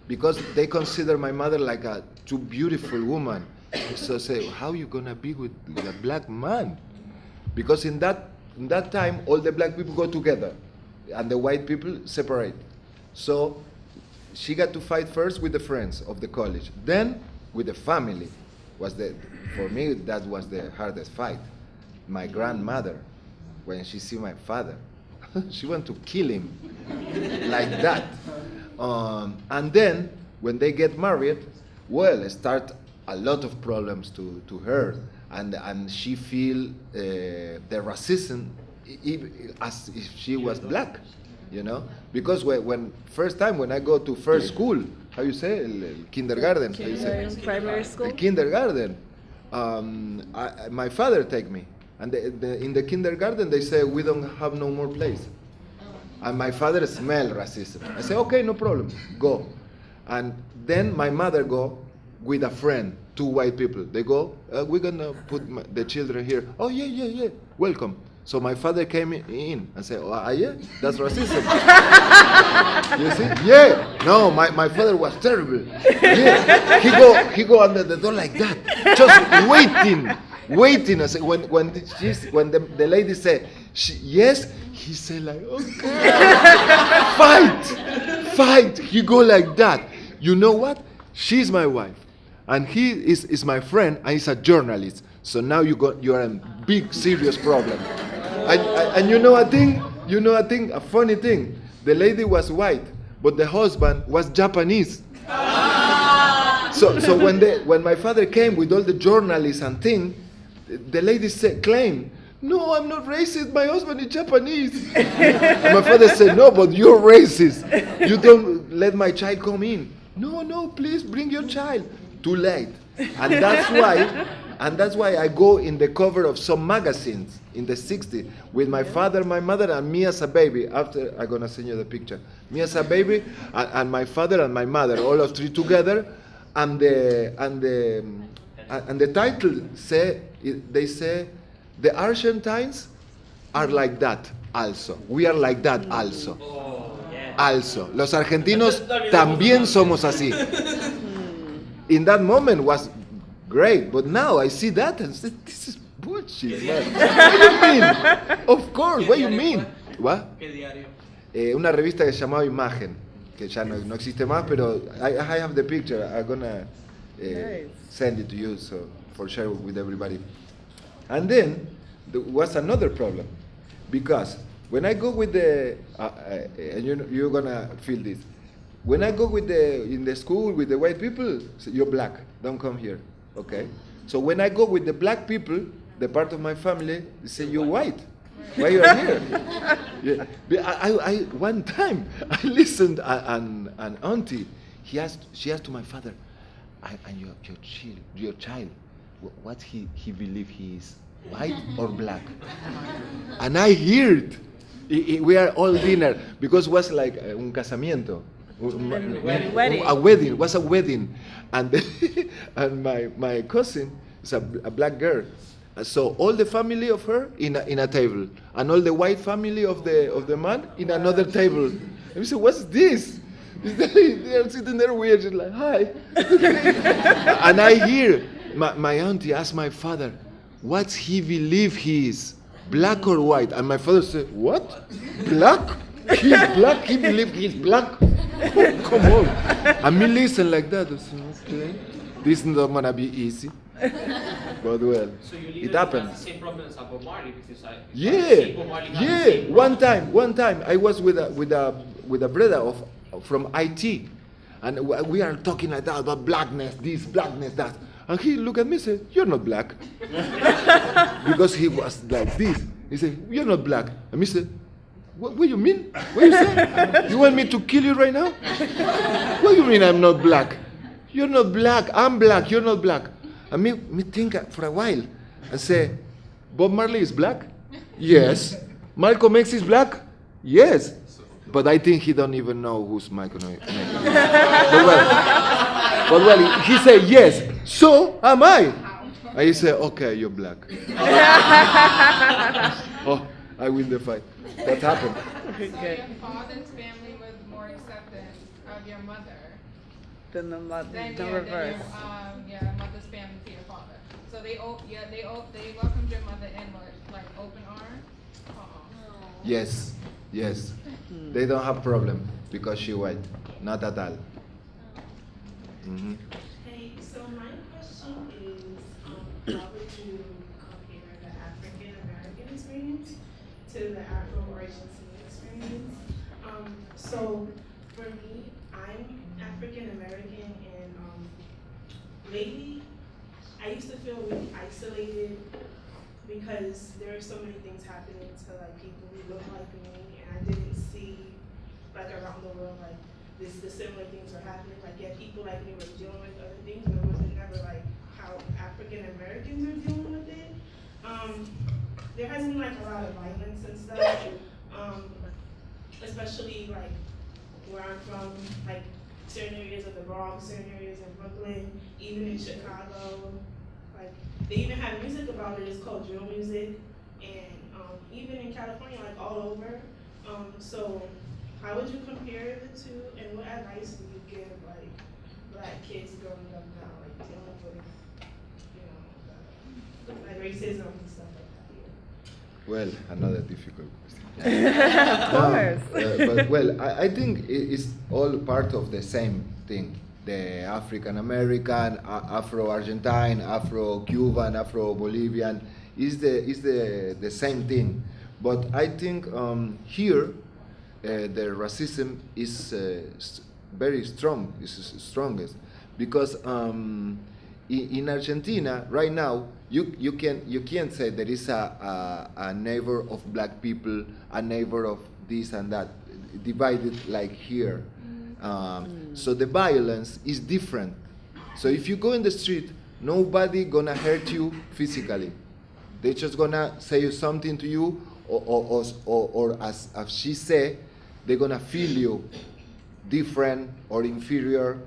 because they consider my mother like a too beautiful woman. So say, how you gonna be with a black man? Because in that time, all the black people go together, and the white people separate. So she got to fight first with the friends of the college, then with the family. For me, that was the hardest fight. My grandmother, when she see my father, she want to kill him like that. And then when they get married, well, start a lot of problems to her, and she feel the racism as if she was black, you know, because when first time when I go to first school, how you say, el kindergarten, how you say? Primary school. The kindergarten, my father take me, and in the kindergarten they say we don't have no more place, and my father smell racism. I say okay, no problem, go, and then my mother go with a friend, 2 white people. They go, we're gonna put the children here. Oh yeah, welcome. So my father came in and said, oh, yeah, that's racism. You see? Yeah. No, my father was terrible. Yeah. He go under the door like that, just waiting. I said, when the lady said, yes, he said like, okay, fight. He go like that. You know what? She's my wife, and he is my friend, and he's a journalist. So now you're in big serious problem. And you know a thing, a funny thing. The lady was white, but the husband was Japanese. So when my father came with all the journalists and thing, the lady claimed, no, I'm not racist. My husband is Japanese. And my father said, no, but you're racist. You don't let my child come in. No, please bring your child. Too late. And that's why I go in the cover of some magazines in the 60s with my father, my mother, and me as a baby. After I'm gonna send you the picture. Me as a baby, and my father and my mother, all of 3 together, and the title they say the Argentines are like that also. We are like that also. Also, los argentinos también somos así. In that moment was great, but now I see that and say, this is bullshit, man. What do you mean? Of course, what do you mean? What? Una revista que se llamaba Imagen, que ya no existe más, pero I have the picture. I'm gonna send it to you so for share with everybody. And then there was another problem, because when I go with the and you're gonna feel this. When I go in the school with the white people, say, you're black, don't come here, okay? So when I go with the black people, the part of my family, they say, you're white, why you are here? Yeah. One time, I listened, an auntie, she asked to my father, and your child, what he believe he is, white or black? And I heard, we are all dinner, because it was like un casamiento. Wedding. A wedding. Was a wedding, and and my cousin is a black girl, so all the family of her in a table, and all the white family of the man in another table. And we said, what's this? They're sitting there weird, just like hi. And I hear my auntie ask my father, what's he believe he is, black or white? And my father said, what? Black? He's black. He believe he's black. Come on. And me listen like that. I say, okay, this is not gonna be easy. But well, So it happened. The same problem as Bob Marley, because I see Bob Marley have the Yeah. same One time, I was with a brother from IT, and we are talking like that about blackness, this, blackness, that. And he looked at me and said, you're not black. Because he was like this. He said, you're not black. And me said, what do you mean? What you say? You want me to kill you right now? What do you mean I'm not black? You're not black. I'm black. You're not black. And me think for a while and say, Bob Marley is black? Yes. Malcolm X is black? Yes. But I think he don't even know who's Malcolm X. But well, he said yes. So am I. And he said, okay, you're black. Oh, I win the fight. That happened. So your father's family was more accepting of your mother Then the than reverse. your mother's family to your father. So they welcomed your mother in with like open arms. Yes. They don't have problem because she white. Not at all. Mm-hmm. Hey, so my question is, how would you compare the African American experience to the Afro-Argentine experience? So for me, I'm African American, and lately I used to feel really isolated because there are so many things happening to like people who look like me, and I didn't see like around the world like the similar things were happening. Like, yeah, people like me were dealing with other things, but it wasn't never like how African Americans are dealing with it. There has been like a lot of violence and stuff, especially like where I'm from, like certain areas of the Bronx, certain areas in Brooklyn, even in Chicago. Like they even have music about it. It's called drill music, and even in California, like all over. So how would you compare the two, and what advice do you give like Black kids growing up now, like dealing with, like racism and stuff like that here? Well, another difficult question. Of course. But well, I think it's all part of the same thing. The African American, Afro-Argentine, Afro-Cuban, Afro-Bolivian is the same thing. But I think here the racism is very strong. Is strongest because in Argentina right now you can't say there is a neighbor of Black people, a neighbor of this and that, divided like here. So the violence is different. So if you go in the street, nobody gonna hurt you physically. They just gonna say something to you, or as she say, they're gonna feel you different or inferior,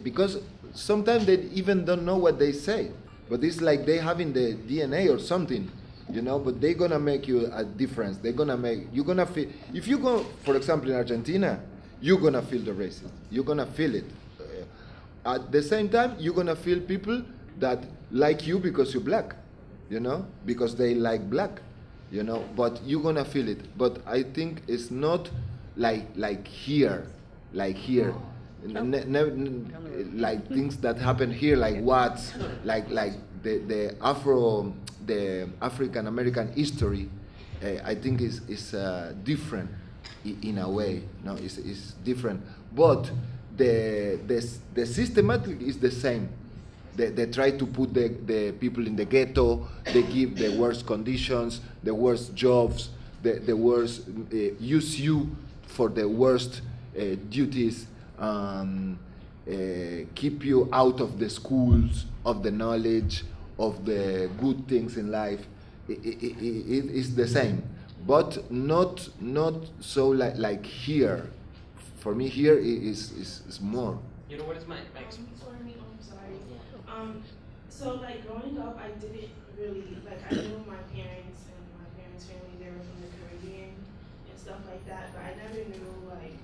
because sometimes they even don't know what they say, but it's like they having the DNA or something, you know. But they're gonna make you a difference. They're gonna make you're gonna feel. If you go, for example, in Argentina, you're gonna feel the racism. You're gonna feel it. At the same time, you're gonna feel people that like you because you're Black, you know, because they like Black, you know. But you're gonna feel it. But I think it's not like here, like things that happen here, like the African American history. I think is different in a way. No, it's different. But the systematic is the same. They try to put the people in the ghetto. They give the worst conditions, the worst jobs, the worst, use you for the worst duties, keep you out of the schools, of the knowledge, of the good things in life. It is the same, but not so like here. For me, here is more. You know what is my For me, I'm sorry. So like growing up, I didn't really like. I knew my parents and my parents' family. They were from the Caribbean and stuff like that. But I never knew like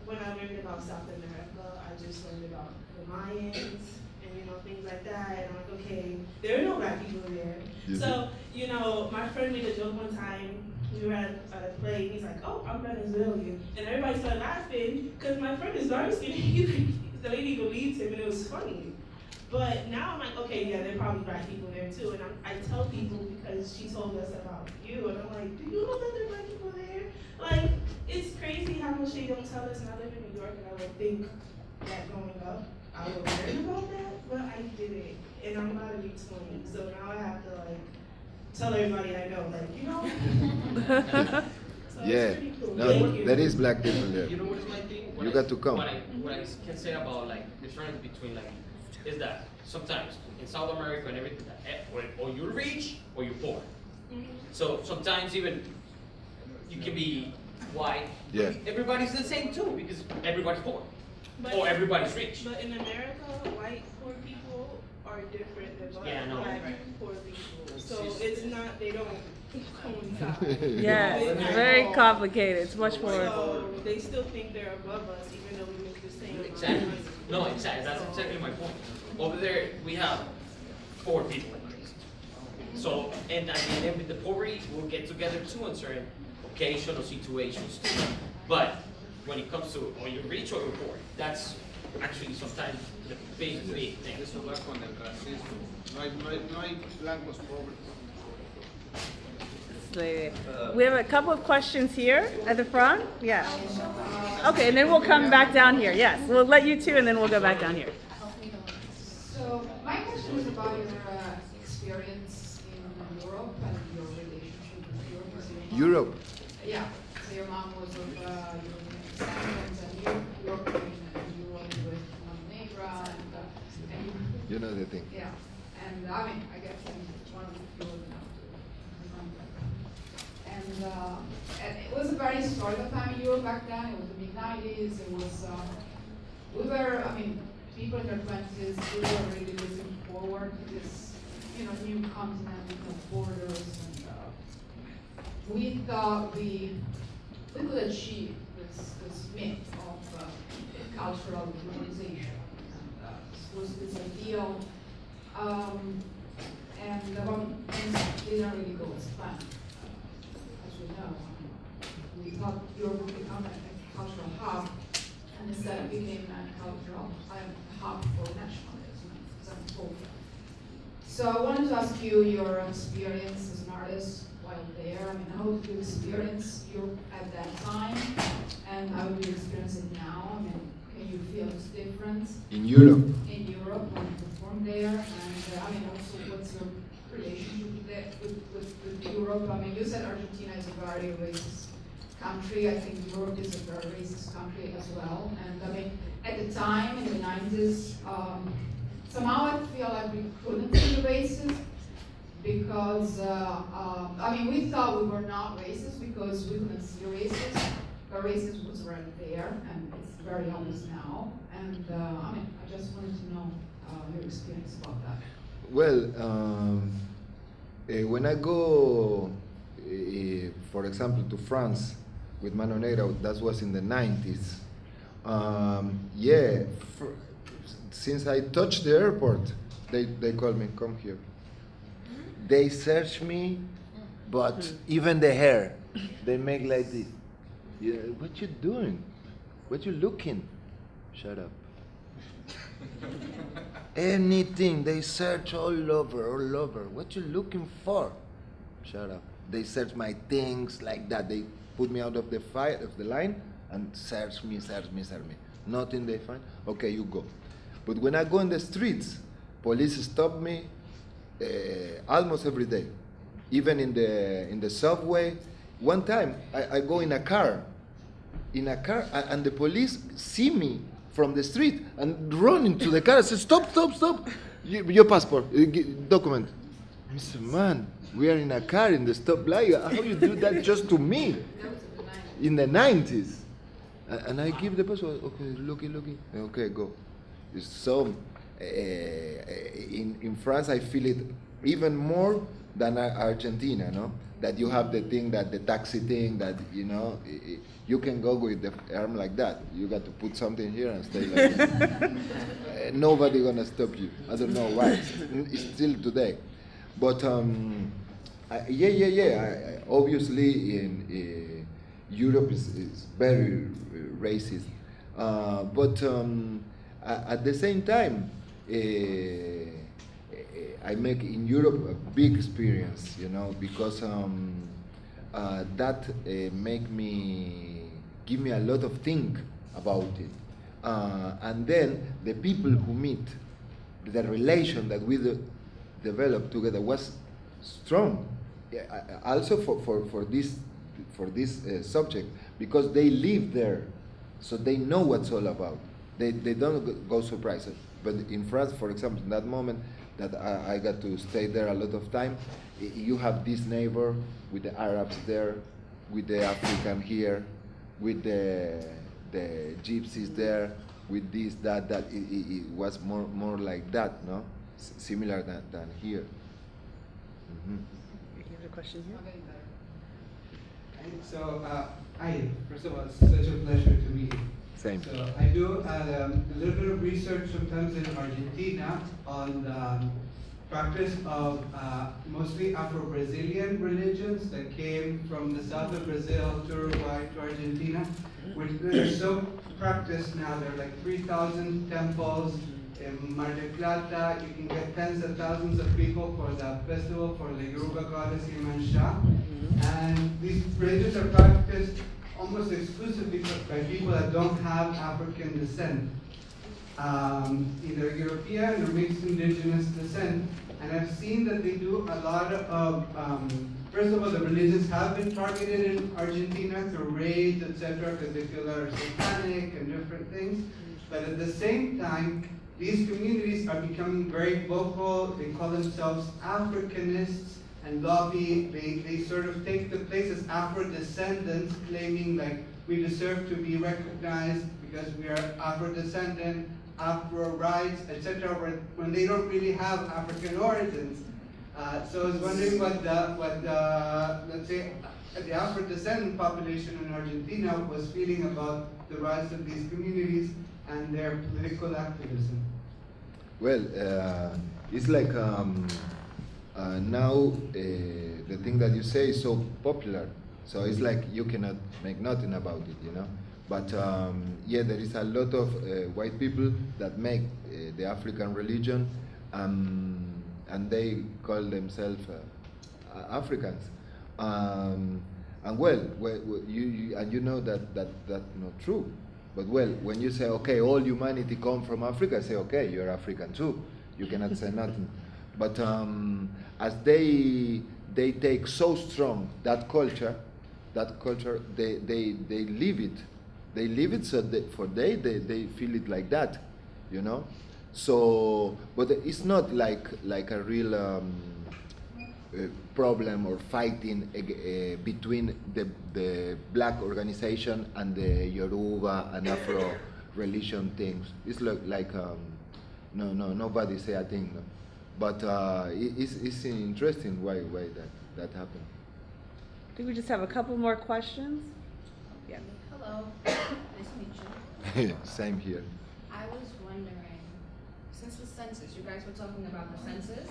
when I learned about South America, I just learned about the Mayans and things like that. And I'm like, okay, there are no Black people there. So my friend made a joke one time. We were at a play. He's like, "Oh, I'm Venezuelan," and everybody started laughing because my friend is dark skinned. The lady believed him, and it was funny. But now I'm like, okay, yeah, there are probably Black people there too. And I tell people because she told us about you, and I'm like, do you know that there are Black people there? Like, it's crazy how much they don't tell us. And I live in New York, and I would think that growing up, I would learn about that, but I didn't. And I'm about to be 20, so now I have to tell everybody I know, So Yeah, it's pretty cool. no, there is Black people there. You know what is my thing? You got to come. What I can say about the difference between is that sometimes in South America and everything, or you're rich or you're poor. So sometimes even you can be white. Yeah. Everybody's the same too because everybody's poor or everybody's rich. But in America, white poor people are different than Black poor people. So it's not, they don't coincide. Yeah, it's very complicated. It's much more. So they still think they're above us, even though we make the same amount of Exactly. money. No, exactly. That's exactly my point. Over there, we have poor people. So, and I mean, with the poverty, we'll get together too on certain occasional situations too. But when it comes to or you're rich or you're poor, that's actually sometimes the big thing. Eso va con el racismo. No hay blancos pobres. We have a couple of questions here at the front. Yeah. Okay, and then we'll come back down here. Yes, we'll let you two, and then we'll go back down here. So my question is about your experience in Europe and your relationship with Europe. Europe. Yeah. So your mom was with European descendants, and you grew up in Europe with Montenegro, and know the thing. Yeah, and I mean, I guess I'm one of the few old enough to remember. And it was a very historical time in Europe back then. It was the mid-90s. It was, we were, I mean, people in their 20s, we were really looking forward to this, new continent with no borders. And we thought we could achieve this myth of cultural globalization. Was this ideal, and things didn't really go as planned, as we know. We thought Europe would become a cultural hub, and instead it became a cultural hub for nationalism, as I'm told. So I wanted to ask you your experience as an artist while there. I mean, how did you experience Europe at that time, and how do you experience it now? I mean, can you feel it's different? In Europe? In Europe, when you perform there, and I mean, also, what's your relationship with Europe? I mean, you said Argentina is a very racist country. I think Europe is a very racist country as well. And I mean, at the time, in the 90s, somehow I feel like we couldn't be racist because, I mean, we thought we were not racist because we couldn't see racism. But racism was right there, and it's very obvious now. And I mean, I just wanted to know your experience about that. Well, when I go, for example, to France with Mano Negra, that was in the 90s. Yeah, since I touched the airport, they called me, come here. They search me, but even the hair, they make like this. Yeah, what you doing? What you looking? Shut up. Anything, they search all over. What you looking for? Shut up. They search my things like that. They put me out of the line and search me. Nothing they find. Okay, you go. But when I go in the streets, police stop me almost every day. Even in the subway. One time, I go in a car, and the police see me from the street and run into the car. I say, stop. Your passport, document. I said, man, we are in a car in the stoplight. How you do that just to me? In the 90s. And I give the passport. Okay, looky. Okay, go. So, in France, I feel it even more than Argentina, no? That you have the thing, that the taxi thing, that, you can go with the arm like that. You got to put something here and stay like this. Nobody gonna stop you. I don't know why. It's still today. But, obviously, in Europe is very racist. But at the same time, I make in Europe a big experience, because that give me a lot of think about it. And then the people who meet, the relation that we developed together was strong. Also for this subject, because they live there, so they know what's all about. They don't go surprised. But in France, for example, in that moment that I got to stay there a lot of time, you have this neighbor with the Arabs there, with the African here, with the gypsies there, with this, that. It was more like that, no? Similar than here. Mm-hmm. You have a question here? So, first of all, it's such a pleasure to meet you. Same. So I do a little bit of research sometimes in Argentina on the practice of mostly Afro-Brazilian religions that came from the south of Brazil to Uruguay to Argentina, which they're so practiced now. There are like 3,000 temples in Mar del Plata. You can get tens of thousands of people for the festival for the Yoruba goddess Imanjá. And these religions are practiced almost exclusively by people that don't have African descent, either European or mixed indigenous descent. And I've seen that they do a lot of, first of all, the religions have been targeted in Argentina through raids, etc., because they feel they're satanic and different things. But at the same time, these communities are becoming very vocal. They call themselves Africanists and lobby. They sort of take the place as Afro-descendants, claiming like we deserve to be recognized because we are Afro-descendant, Afro rights, etc., when they don't really have African origins. So I was wondering what the let's say, the Afro-descendant population in Argentina was feeling about the rise of these communities and their political activism. Well, it's like now the thing that you say is so popular, so it's like you cannot make nothing about it, you know. But yeah, there is a lot of white people that make the African religion, and they call themselves Africans. And well, you know that's not true. But well, when you say, okay, all humanity come from Africa, I say, okay, you're African too. You cannot say nothing. But as they take so strong that culture, they live it. They live it, so they feel it like that, you know. So, but it's not like a real problem or fighting between the black organization and the Yoruba and Afro religion things. It's like nobody say a thing, no? But it's interesting why that happened. I think we just have a couple more questions. Yeah. Hello, nice to meet you. Same here. I was wondering, since the census, you guys were talking about the census,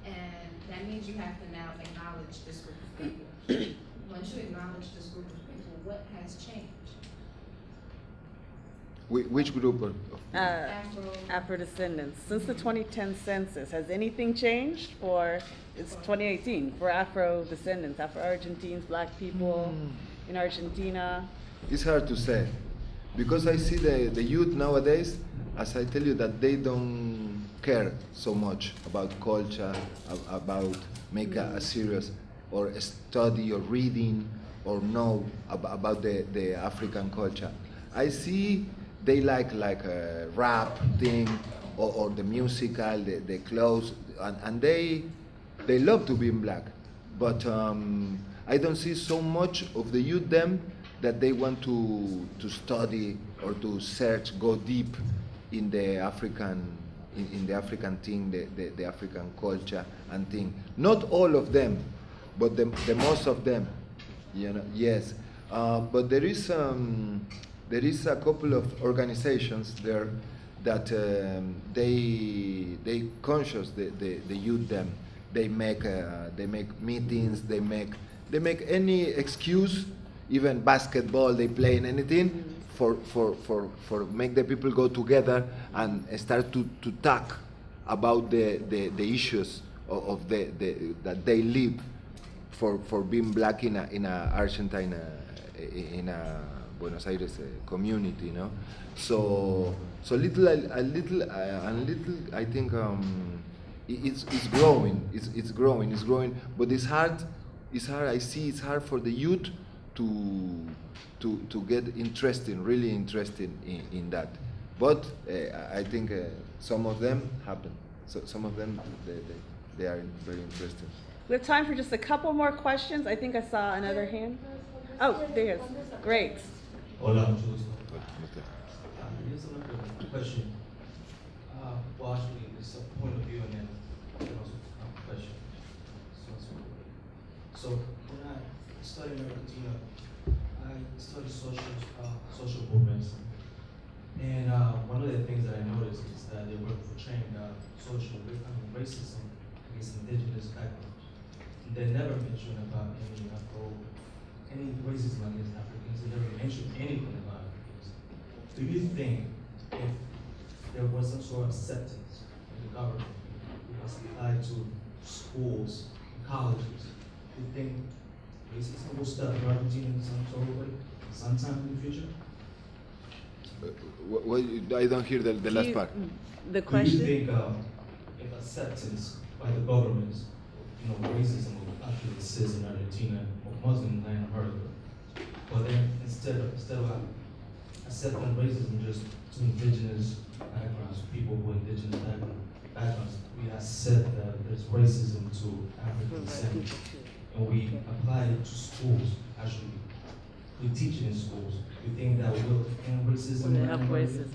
and that means you have to now acknowledge this group of people. Once you acknowledge this group of people, what has changed? Which group of Afro-descendants. Since the 2010 census, has anything changed for, it's 2018, for Afro-descendants, Afro-Argentines, black people in Argentina? It's hard to say, because I see the youth nowadays, as I tell you, that they don't care so much about culture, about make a serious or study or reading or know about the African culture. I see they like a rap thing or the musical, the clothes, and they love to be black, but I don't see so much of the youth them that they want to study or to search, go deep in the African thing, the African culture and thing. Not all of them, but the most of them, you know. Yes, but there is a couple of organizations there that they conscious the youth them. They make meetings. They make any excuse, even basketball. They play in anything for make the people go together and start to talk about the issues of that they live for being black in a Argentina in a Buenos Aires community, you know. So little I think it's growing. It's growing. But it's hard. I see it's hard for the youth to get really interested in that. But I think some of them happen. So some of them they are very interested. We have time for just a couple more questions. I think I saw another hand. Oh, there's. Great. Hola, mucho gusto. Here's another question. Well, actually, it's a point of view and then also a question. So when I studied in Argentina, I studied social movements. And one of the things that I noticed is that they were portraying racism against indigenous backgrounds. They never mentioned about any racism against Africans. They never mentioned anything about Africans. Do you think if there was some sort of acceptance in the government that was applied to schools, colleges, do you think racism will stop in Argentina in some sort of way, sometime in the future? I don't hear the last part. The question? Do you think if acceptance by the governments, racism will actually exist in Argentina or Muslim land America, but then instead of accepting racism just to indigenous backgrounds, people who are indigenous backgrounds. We accept that there's racism to African descent, and we apply it to schools. Actually, we teach it in schools. We think that will end racism. Will it help racism?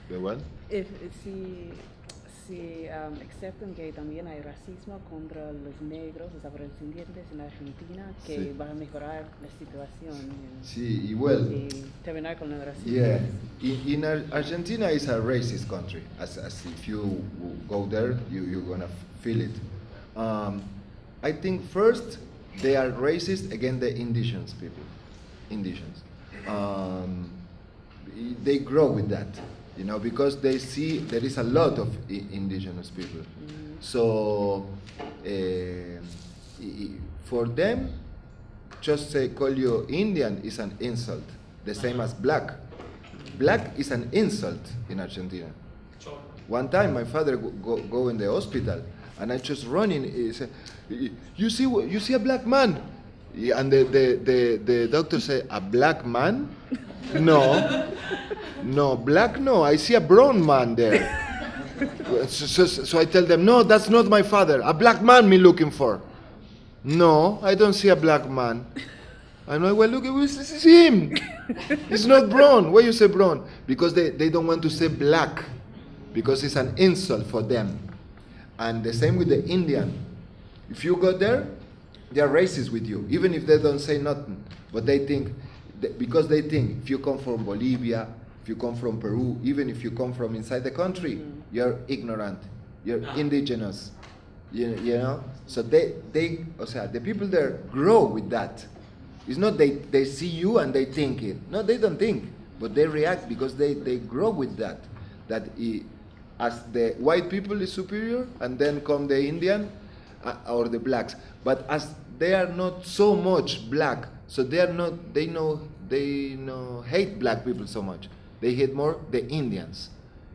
The what? Si aceptan que también hay racismo contra los negros, los afrodescendientes en Argentina, que Sí. va a mejorar la situación Sí, y well, y terminar con el racismo. yeah, in Argentina is a racist country. As if you go there, you're gonna feel it. I think first they are racist against the indigenous people. Indigenous. They grow with that, you know, because they see there is a lot of indigenous people. So for them, just say call you Indian is an insult, the same as black. Black is an insult in Argentina. One time my father go in the hospital and I just running. He said, you see a black man? And the doctor said, a black man? No, black no. I see a brown man there. So I tell them, no, that's not my father. A black man me looking for. No, I don't see a black man. And I well, look, this is him. It's not brown. Why you say brown? Because they don't want to say black, because it's an insult for them. And the same with the Indian. If you go there, they are racist with you, even if they don't say nothing. But they think, because they think if you come from Bolivia, if you come from Peru, even if you come from inside the country, you're ignorant, you're indigenous, you know? So the people there grow with that. It's not they see you and they think it. No, they don't think, but they react because they grow with that. As the white people is superior, and then come the Indian or the blacks. But as they are not so much black, so they hate black people so much. They hate more the Indians,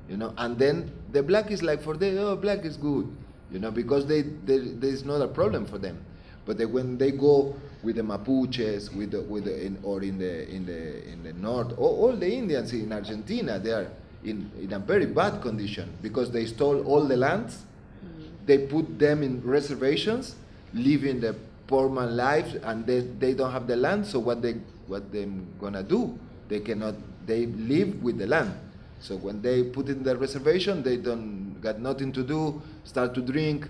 you know. And then the black is like for them, oh, black is good, you know, because there's not a problem for them. But when they go with the Mapuches, in the north, all the Indians in Argentina, they are in a very bad condition because they stole all the lands. They put them in reservations, living the poor man life, and they don't have the land. So what they gonna do? They live with the land. So when they put in the reservation, they don't got nothing to do. Start to drink.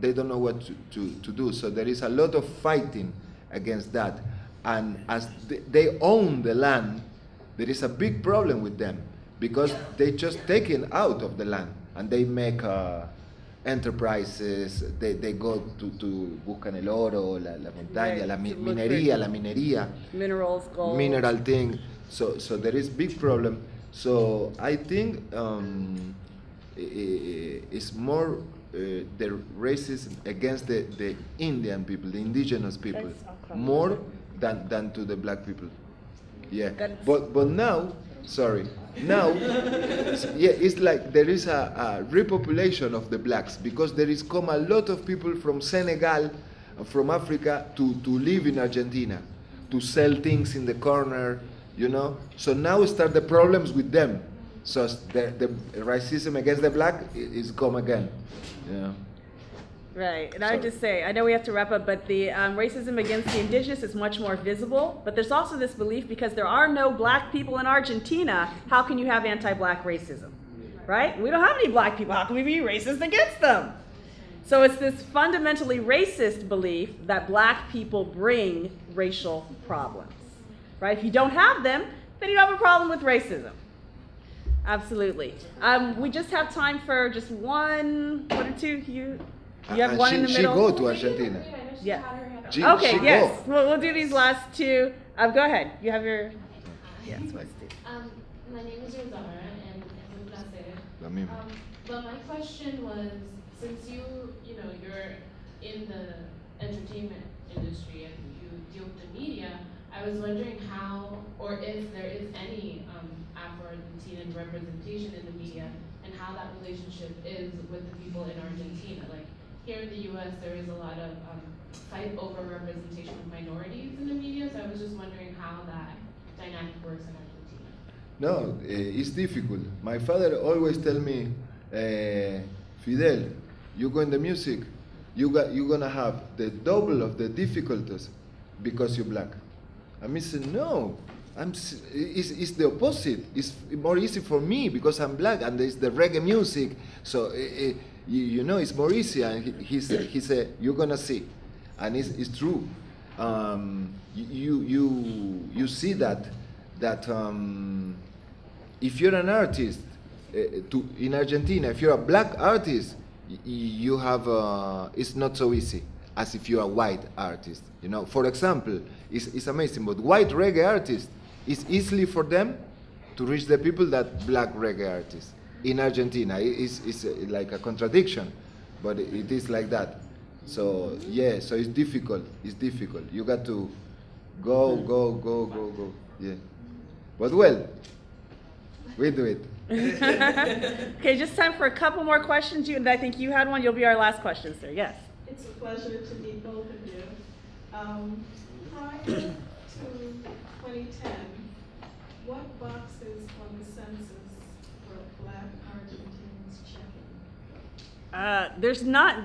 They don't know what to do. So there is a lot of fighting against that. And as they own the land, there is a big problem with them because they just taken out of the land and they make enterprises. They go to buscan el oro, la montaña, la minería, minerals, gold, mineral thing. So there is big problem. So I think it's more the racism against the Indian people, the indigenous people, more than to the black people. Yeah, but now, it's like there is a repopulation of the blacks because there is come a lot of people from Senegal, from Africa to live in Argentina, to sell things in the corner, you know. So now start the problems with them. So the racism against the black is come again, you know. Right, and I would just say, I know we have to wrap up, but the racism against the indigenous is much more visible, but there's also this belief because there are no black people in Argentina, how can you have anti-black racism, right? We don't have any black people, how can we be racist against them? So it's this fundamentally racist belief that black people bring racial problems, right? If you don't have them, then you don't have a problem with racism. Absolutely. We just have time for just one or two. You have one in the middle. She go to Argentina. Yeah. She yes. go. We'll do these last two. Go ahead. You have your. Yes. Let's do. My name is Rosara, and es un placer. La misma. But my question was, since you're in the entertainment industry and you deal with the media, I was wondering how, or if there is any Afro-Argentinian representation in the media, and how that relationship is with the people in Argentina. Like here in the U.S., there is a lot of fight over representation of minorities in the media. So I was just wondering how that dynamic works in Argentina. No, it's difficult. My father always tell me, Fidel, you go in the music, you're gonna have the double of the difficulties because you're black. And I said, no, it's the opposite. It's more easy for me because I'm black and there's the reggae music. So, you know, it's more easy. And he said, you're gonna see. And it's true. You see that if you're an artist in Argentina, if you're a black artist, you have it's not so easy as if you're a white artist. You know, for example, it's amazing, but white reggae artists, it's easily for them to reach the people that black reggae artists in Argentina. It's like a contradiction, but it is like that. So yeah, so it's difficult. It's difficult. You got to go. Yeah, but well, we do it. Okay, just time for a couple more questions. I think you had one. You'll be our last question, sir. Yes. It's a pleasure to meet both of you. Prior to 2010, what boxes on the census were Black Argentines checking? There's not.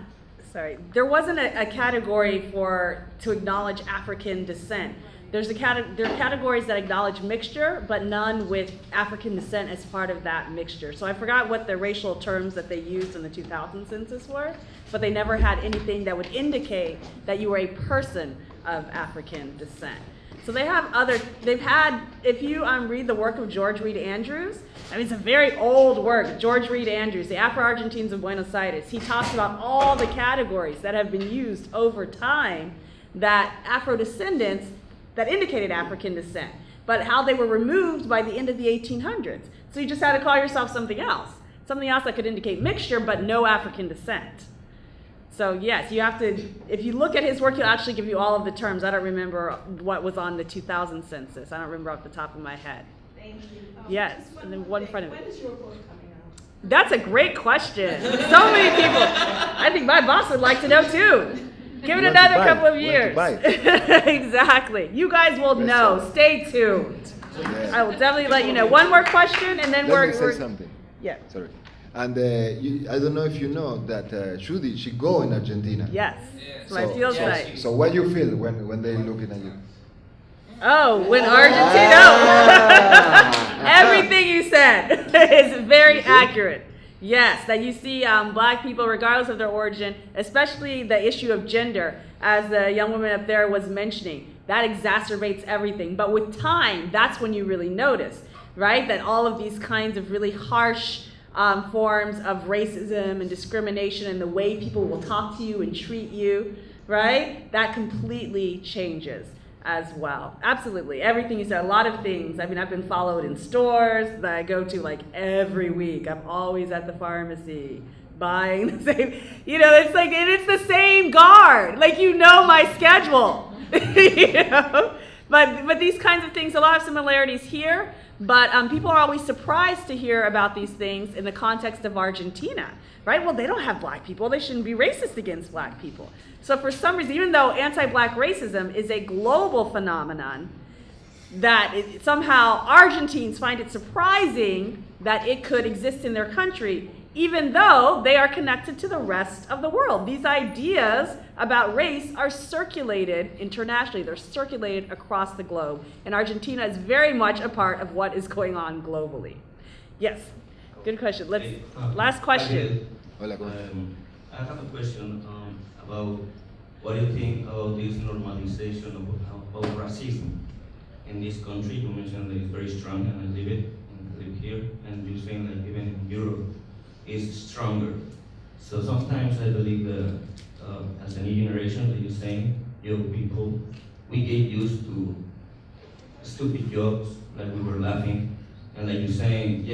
Sorry, there wasn't a category to acknowledge African descent. There are categories that acknowledge mixture, but none with African descent as part of that mixture. So I forgot what the racial terms that they used in the 2000 census were, but they never had anything that would indicate that you were a person of African descent. So if you read the work of George Reed Andrews, I mean, it's a very old work, George Reed Andrews, the Afro-Argentines of Buenos Aires. He talks about all the categories that have been used over time that Afro-descendants that indicated African descent, but how they were removed by the end of the 1800s. So you just had to call yourself something else that could indicate mixture, but no African descent. So yes, you have to, if you look at his work, he'll actually give you all of the terms. I don't remember what was on the 2000 census. I don't remember off the top of my head. Thank you. Yes, and then one in front of me. When is your book coming out? That's a great question. So many people. I think my boss would like to know too. Give it another couple of years. Exactly. You guys will know. Stay tuned. I will definitely let you know. One more question, and then Let me say something. Yeah. Sorry. And I don't know if you know that Judy, she go in Argentina. Yes. That's what it feels like. So what you feel when they looking at you? Oh, when Argentina. Everything you said is very accurate. Yes, that you see black people, regardless of their origin, especially the issue of gender, as the young woman up there was mentioning, that exacerbates everything. But with time, that's when you really notice, right? That all of these kinds of really harsh forms of racism and discrimination and the way people will talk to you and treat you, right? That completely changes as well. Absolutely. Everything you said, a lot of things. I mean, I've been followed in stores that I go to like every week. I'm always at the pharmacy buying the same, it's like, and it's the same guard. Like, my schedule, But these kinds of things, a lot of similarities here. But people are always surprised to hear about these things in the context of Argentina, right? Well, they don't have black people. They shouldn't be racist against black people. So for some reason, even though anti-black racism is a global phenomenon, that somehow Argentines find it surprising that it could exist in their country, even though they are connected to the rest of the world. These ideas about race are circulated internationally. They're circulated across the globe. And Argentina is very much a part of what is going on globally. Yes, good question. Last question. I have a question about what do you think of this normalization of racism in this country? You mentioned that it's very strong, and I live here, and you're saying that even in Europe, is stronger. So sometimes I believe that as a new generation, that you're saying, young people, we get used to stupid jokes, like we were laughing, and like you're saying,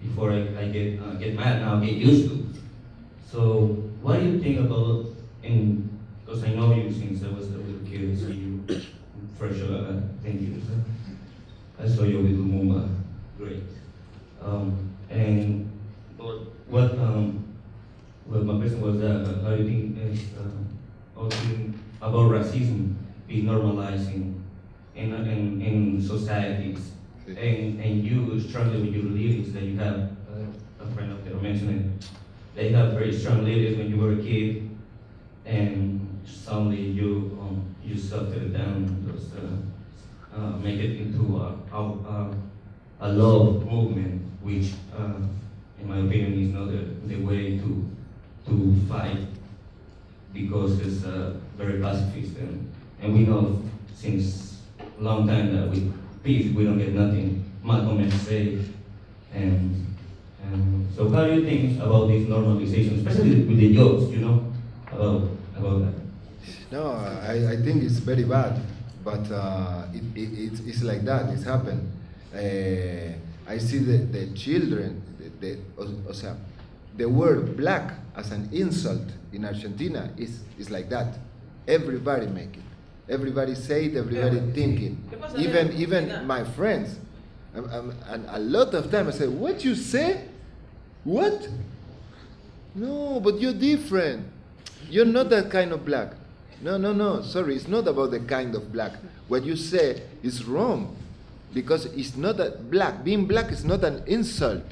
before I get mad, now I get used to. So what do you think about, because I know you since I was a little kid, I see you fresh, thank you. I saw you with Lumumba, great. But my question was how do you think about racism being normalizing in societies and you strongly with your lyrics that you have, a friend of theirs mentioned it, they have very strong lyrics when you were a kid, and suddenly you soften it down and just make it into a love movement, which, in my opinion, is not the way to fight, because it's very pacifist, and we know since a long time that with peace we don't get nothing. Malcolm X said, and so how do you think about this normalization, especially with the jokes, you know, about that? No, I think it's very bad, but it's like that. It's happened. I see the children. O sea, the word black as an insult in Argentina is like that. Everybody make it. Everybody say it. Everybody think it. Even my friends. And a lot of time I say, "What you say? What? No, but you're different. You're not that kind of black." No. Sorry, it's not about the kind of black. What you say is wrong, because it's not that black. Being black is not an insult.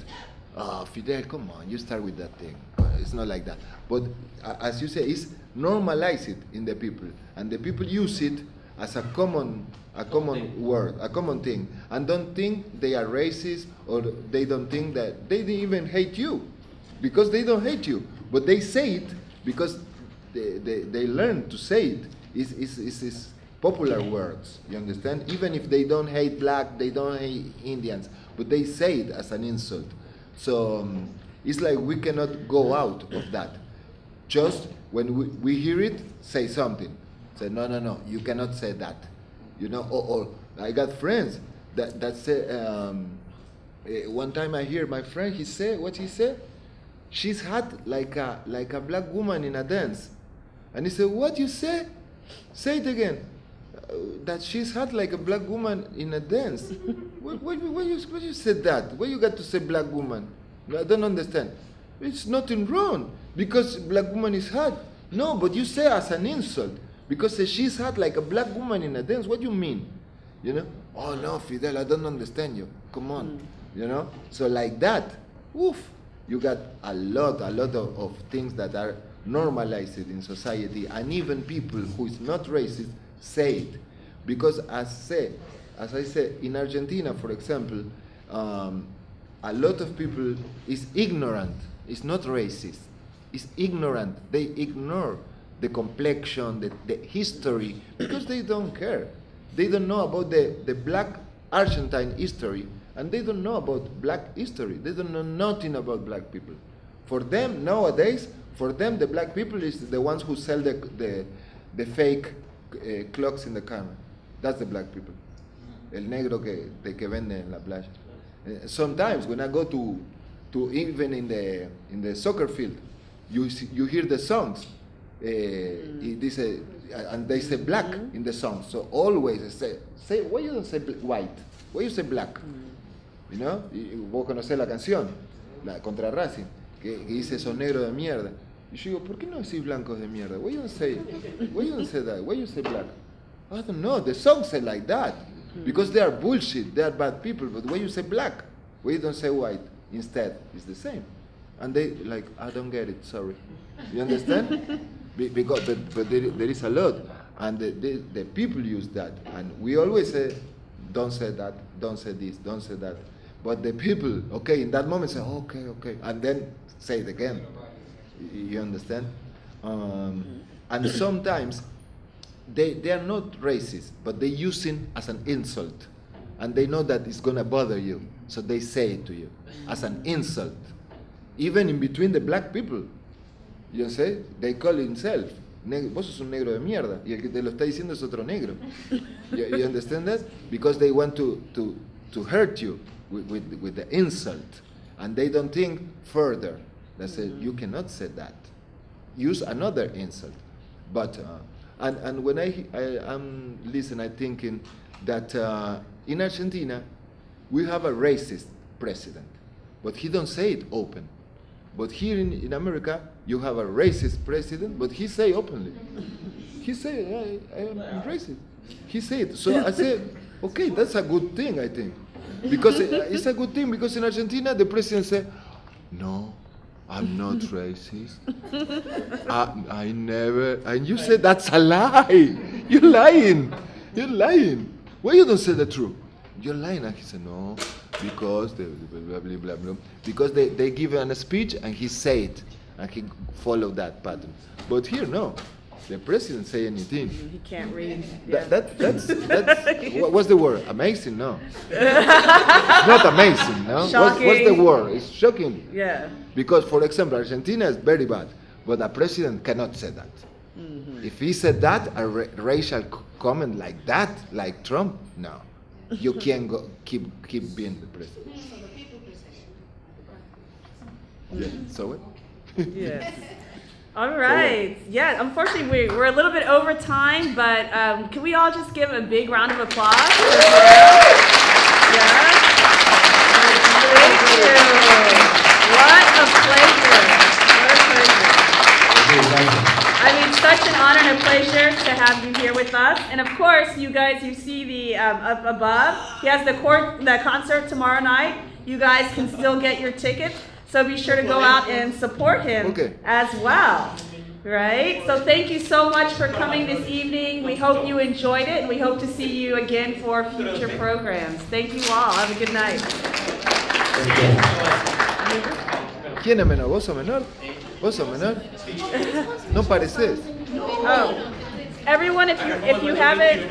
Oh, Fidel, come on, you start with that thing. It's not like that. But as you say, it's normalize it in the people, and the people use it as a common word, a common thing, and don't think they are racist, or they don't think that they didn't even hate you, because they don't hate you, but they say it because they learn to say it. It's popular words, you understand? Even if they don't hate black, they don't hate Indians, but they say it as an insult. So it's like we cannot go out of that. Just when we hear it, say something. Say, no, you cannot say that. You know, or I got friends that say, one time I hear my friend, he said, what he said? She's hot like a black woman in a dance. And he said, what you say? Say it again. That she's hot like a black woman in a dance. Why you said that? Why you got to say black woman? I don't understand. It's nothing wrong because black woman is hot. No, but you say as an insult. Because she's hot like a black woman in a dance. What do you mean? You know? Oh no, Fidel, I don't understand you. Come on. You know? So like that, woof, you got a lot of things that are normalized in society, and even people who is not racist say it. Because as I said, in Argentina, for example, a lot of people is ignorant. It's not racist. It's ignorant. They ignore the complexion, the history, because they don't care. They don't know about the black Argentine history, and they don't know about black history. They don't know nothing about black people. For them, nowadays, the black people is the ones who sell the fake clocks in the camera. That's the black people. El negro que vende en la playa. Sometimes when I go to even in the soccer field, you hear the songs. And they say black in the song. So always say why you don't say white? Why you say black? You know? Vos conocés la canción, la contra Racing, que dice esos negros de mierda. Y yo digo, ¿por qué no decís blancos de mierda? Why you don't say that? Why you say black? I don't know. The song say like that because they are bullshit. They are bad people. But why you say black? Why you don't say white? Instead, it's the same. And they like, I don't get it. Sorry. You understand? Because but there is a lot, and the people use that, and we always say, don't say that, don't say this, don't say that. But the people, okay, in that moment say, okay, and then say it again. You understand? And sometimes they are not racist, but they use it as an insult, and they know that it's gonna bother you, so they say it to you as an insult, even in between the black people. You say, they call himself, vos sos un negro de mierda, y el que te lo está diciendo es otro negro. You understand that? Because they want to hurt you with the insult, and they don't think further. They say, you cannot say that. Use another insult. But, and when I'm listening, I'm thinking that in Argentina, we have a racist president, but he don't say it open. But here in America, you have a racist president, but he say openly. He say, I'm racist. He say it. So I say, okay, that's a good thing, I think. Because it's a good thing, because in Argentina, the president said, no, I'm not racist. I never, and you said that's a lie. You're lying. You're lying. Why you don't say the truth? You're lying. And he said, no, because they blah, blah, blah, blah. Because they give a speech and he say it, and he followed that pattern. But here, no. The president say anything. He can't read. That's what's the word? Amazing? No. It's not amazing, no? What's the word? It's shocking. Yeah. Because, for example, Argentina is very bad, but a president cannot say that. If he said that, a racial comment like that, like Trump, no. You can't keep being the president. Yeah, so what? Yes. All right. Yeah, unfortunately, we're a little bit over time, but can we all just give a big round of applause? Yeah. Thank you. What a pleasure. What a pleasure. I mean, such an honor and a pleasure to have you here with us. And of course, you guys, you see the up above. He has the concert tomorrow night. You guys can still get your tickets. So be sure to go out and support him as well, right? So thank you so much for coming this evening. We hope you enjoyed it, and we hope to see you again for future programs. Thank you all. Have a good night. ¿Quién es menor? ¿Vos sos menor? ¿Vos sos menor? No pareces. Oh, everyone, if you haven't.